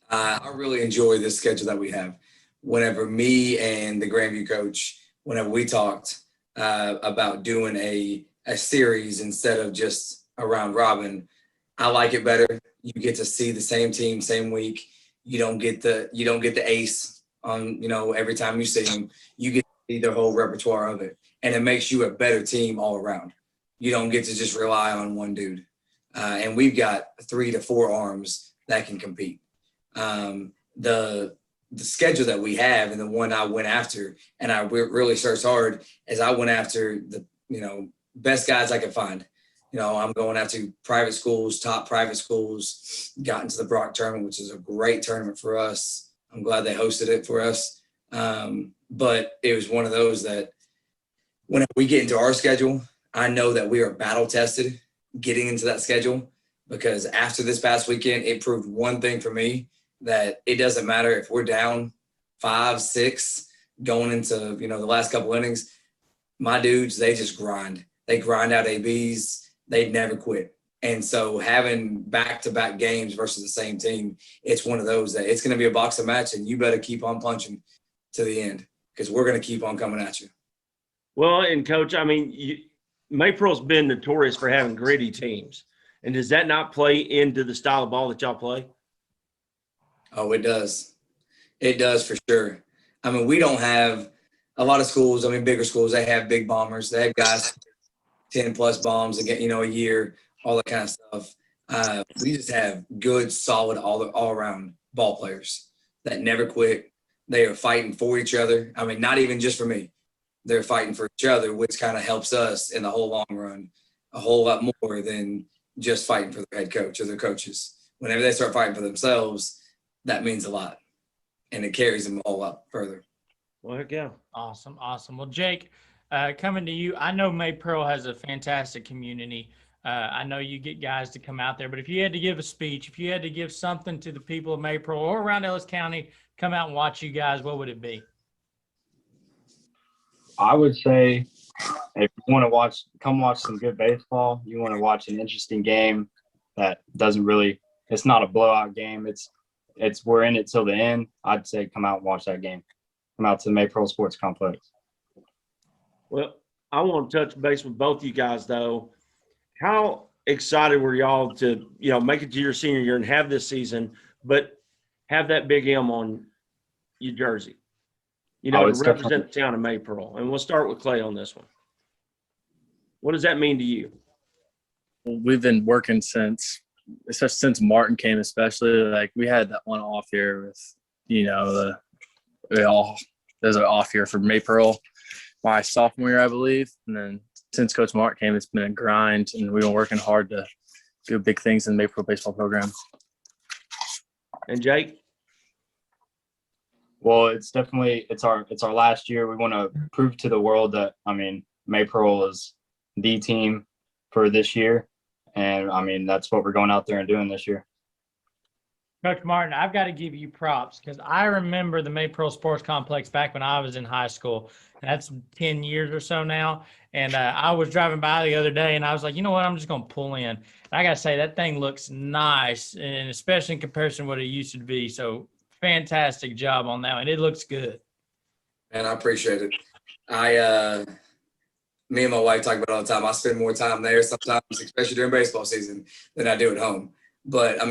I really enjoy this schedule that we have. Whenever me and the Grandview coach, whenever we talked about doing a series instead of just a round robin, I like it better. You get to see the same team, same week. You don't get the ace on, you know, every time you see them. You get to see their whole repertoire of it, and it makes you a better team all around. You don't get to just rely on one dude. And we've got 3 to 4 arms that can compete. The schedule that we have, and the one I went after, and I really searched hard, as I went after the, you know, best guys I could find. You know, I'm going after private schools, top private schools, got into the Brock tournament, which is a great tournament for us. I'm glad they hosted it for us. But it was one of those that when we get into our schedule, I know that we are battle tested getting into that schedule, because after this past weekend, it proved one thing for me, that it doesn't matter if we're down 5, 6 going into, you know, the last couple innings. My dudes, they just grind. They grind out ABs. They never quit. And so having back-to-back games versus the same team, it's one of those that it's going to be a boxing match, and you better keep on punching to the end, because we're going to keep on coming at you. Well, and Coach, I mean, Maypearl's been notorious for having gritty teams. And does that not play into the style of ball that y'all play? Oh, it does. It does for sure. I mean, we don't have a lot of schools. I mean, bigger schools, they have big bombers. They have guys 10 plus bombs again, you know, a year. all that kind of stuff. We just have good, solid, all around ball players that never quit. They are fighting for each other. I mean, not even just for me. They're fighting for each other, which kind of helps us in the whole long run a whole lot more than just fighting for their head coach or their coaches. Whenever they start fighting for themselves, that means a lot, and it carries them a whole lot further. Well, heck yeah. Awesome. Well, Jake, coming to you, I know Maypearl has a fantastic community. I know you get guys to come out there, but if you had to give a speech, if you had to give something to the people of Maypearl or around Ellis County, come out and watch you guys, what would it be? I would say if you want to come watch some good baseball, you want to watch an interesting game that it's not a blowout game. We're in it till the end. I'd say come out and watch that game. Come out to the Maypearl Sports Complex. Well, I want to touch base with both you guys, though. How excited were y'all to, make it to your senior year and have this season, but have that big M on your jersey, to represent the town of Maypearl? And we'll start with Clay on this one. What does that mean to you? Well, we've been working especially since Martin came, especially. Like, we had that one off year with, there's an off year for Maypearl my sophomore year, I believe. And then since Coach Martin came, it's been a grind, and we've been working hard to do big things in the Maypearl baseball program. And Jake? Well, it's our last year. We want to prove to the world that, Maypearl is the team for this year. And that's what we're going out there and doing this year. Coach Martin, I've got to give you props because I remember the Maypearl Sports Complex back when I was in high school. That's 10 years or so now. And I was driving by the other day and I was like, you know what? I'm just going to pull in. And I got to say, that thing looks nice, and especially in comparison to what it used to be. So fantastic job on that one. It looks good. Man, I appreciate it. Me and my wife talk about it all the time. I spend more time there sometimes, especially during baseball season, than I do at home. But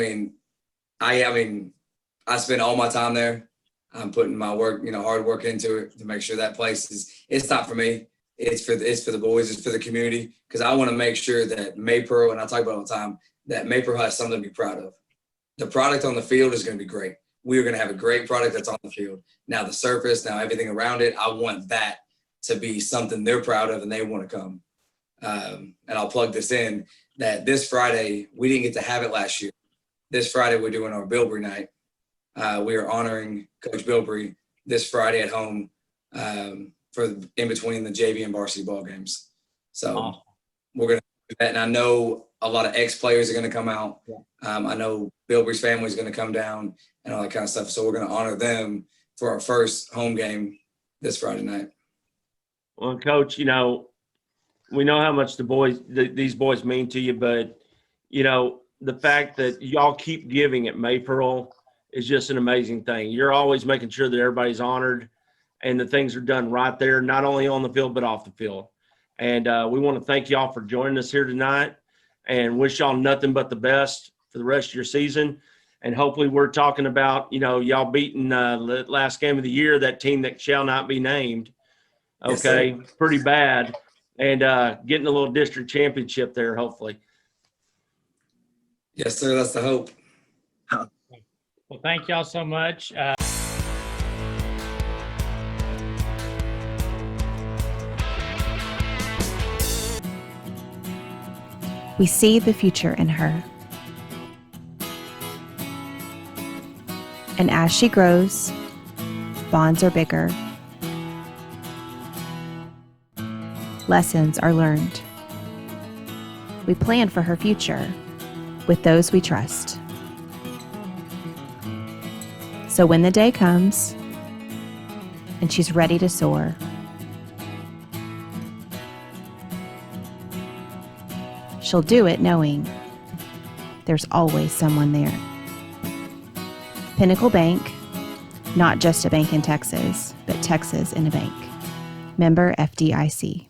I spend all my time there. I'm putting my work, hard work into it to make sure that place it's not for me. It's for the boys. It's for the community. Because I want to make sure that Maypearl, and I talk about it all the time, that Maypearl has something to be proud of. The product on the field is going to be great. We are going to have a great product that's on the field. Now the surface, now everything around it, I want that to be something they're proud of and they want to come. And I'll plug this in, that this Friday, we didn't get to have it last year. This Friday, we're doing our Bilbrey night. We are honoring Coach Bilbrey this Friday at home for in between the JV and varsity ball games. So we're going to do that. And I know a lot of ex-players are going to come out. I know Bilbrey's family is going to come down and all that kind of stuff. So we're going to honor them for our first home game this Friday night. Well, Coach, we know how much these boys mean to you, but, the fact that y'all keep giving at Maypearl is just an amazing thing. You're always making sure that everybody's honored and the things are done right there, not only on the field, but off the field. And we want to thank y'all for joining us here tonight and wish y'all nothing but the best for the rest of your season. And hopefully we're talking about, y'all beating the last game of the year, that team that shall not be named. Okay, yes, pretty bad. And getting a little district championship there, hopefully. Yes, sir. That's the hope. Well, thank y'all so much. We see the future in her. And as she grows, bonds are bigger. Lessons are learned. We plan for her future with those we trust. So when the day comes and she's ready to soar, she'll do it knowing there's always someone there. Pinnacle Bank, not just a bank in Texas, but Texas in a bank. Member FDIC.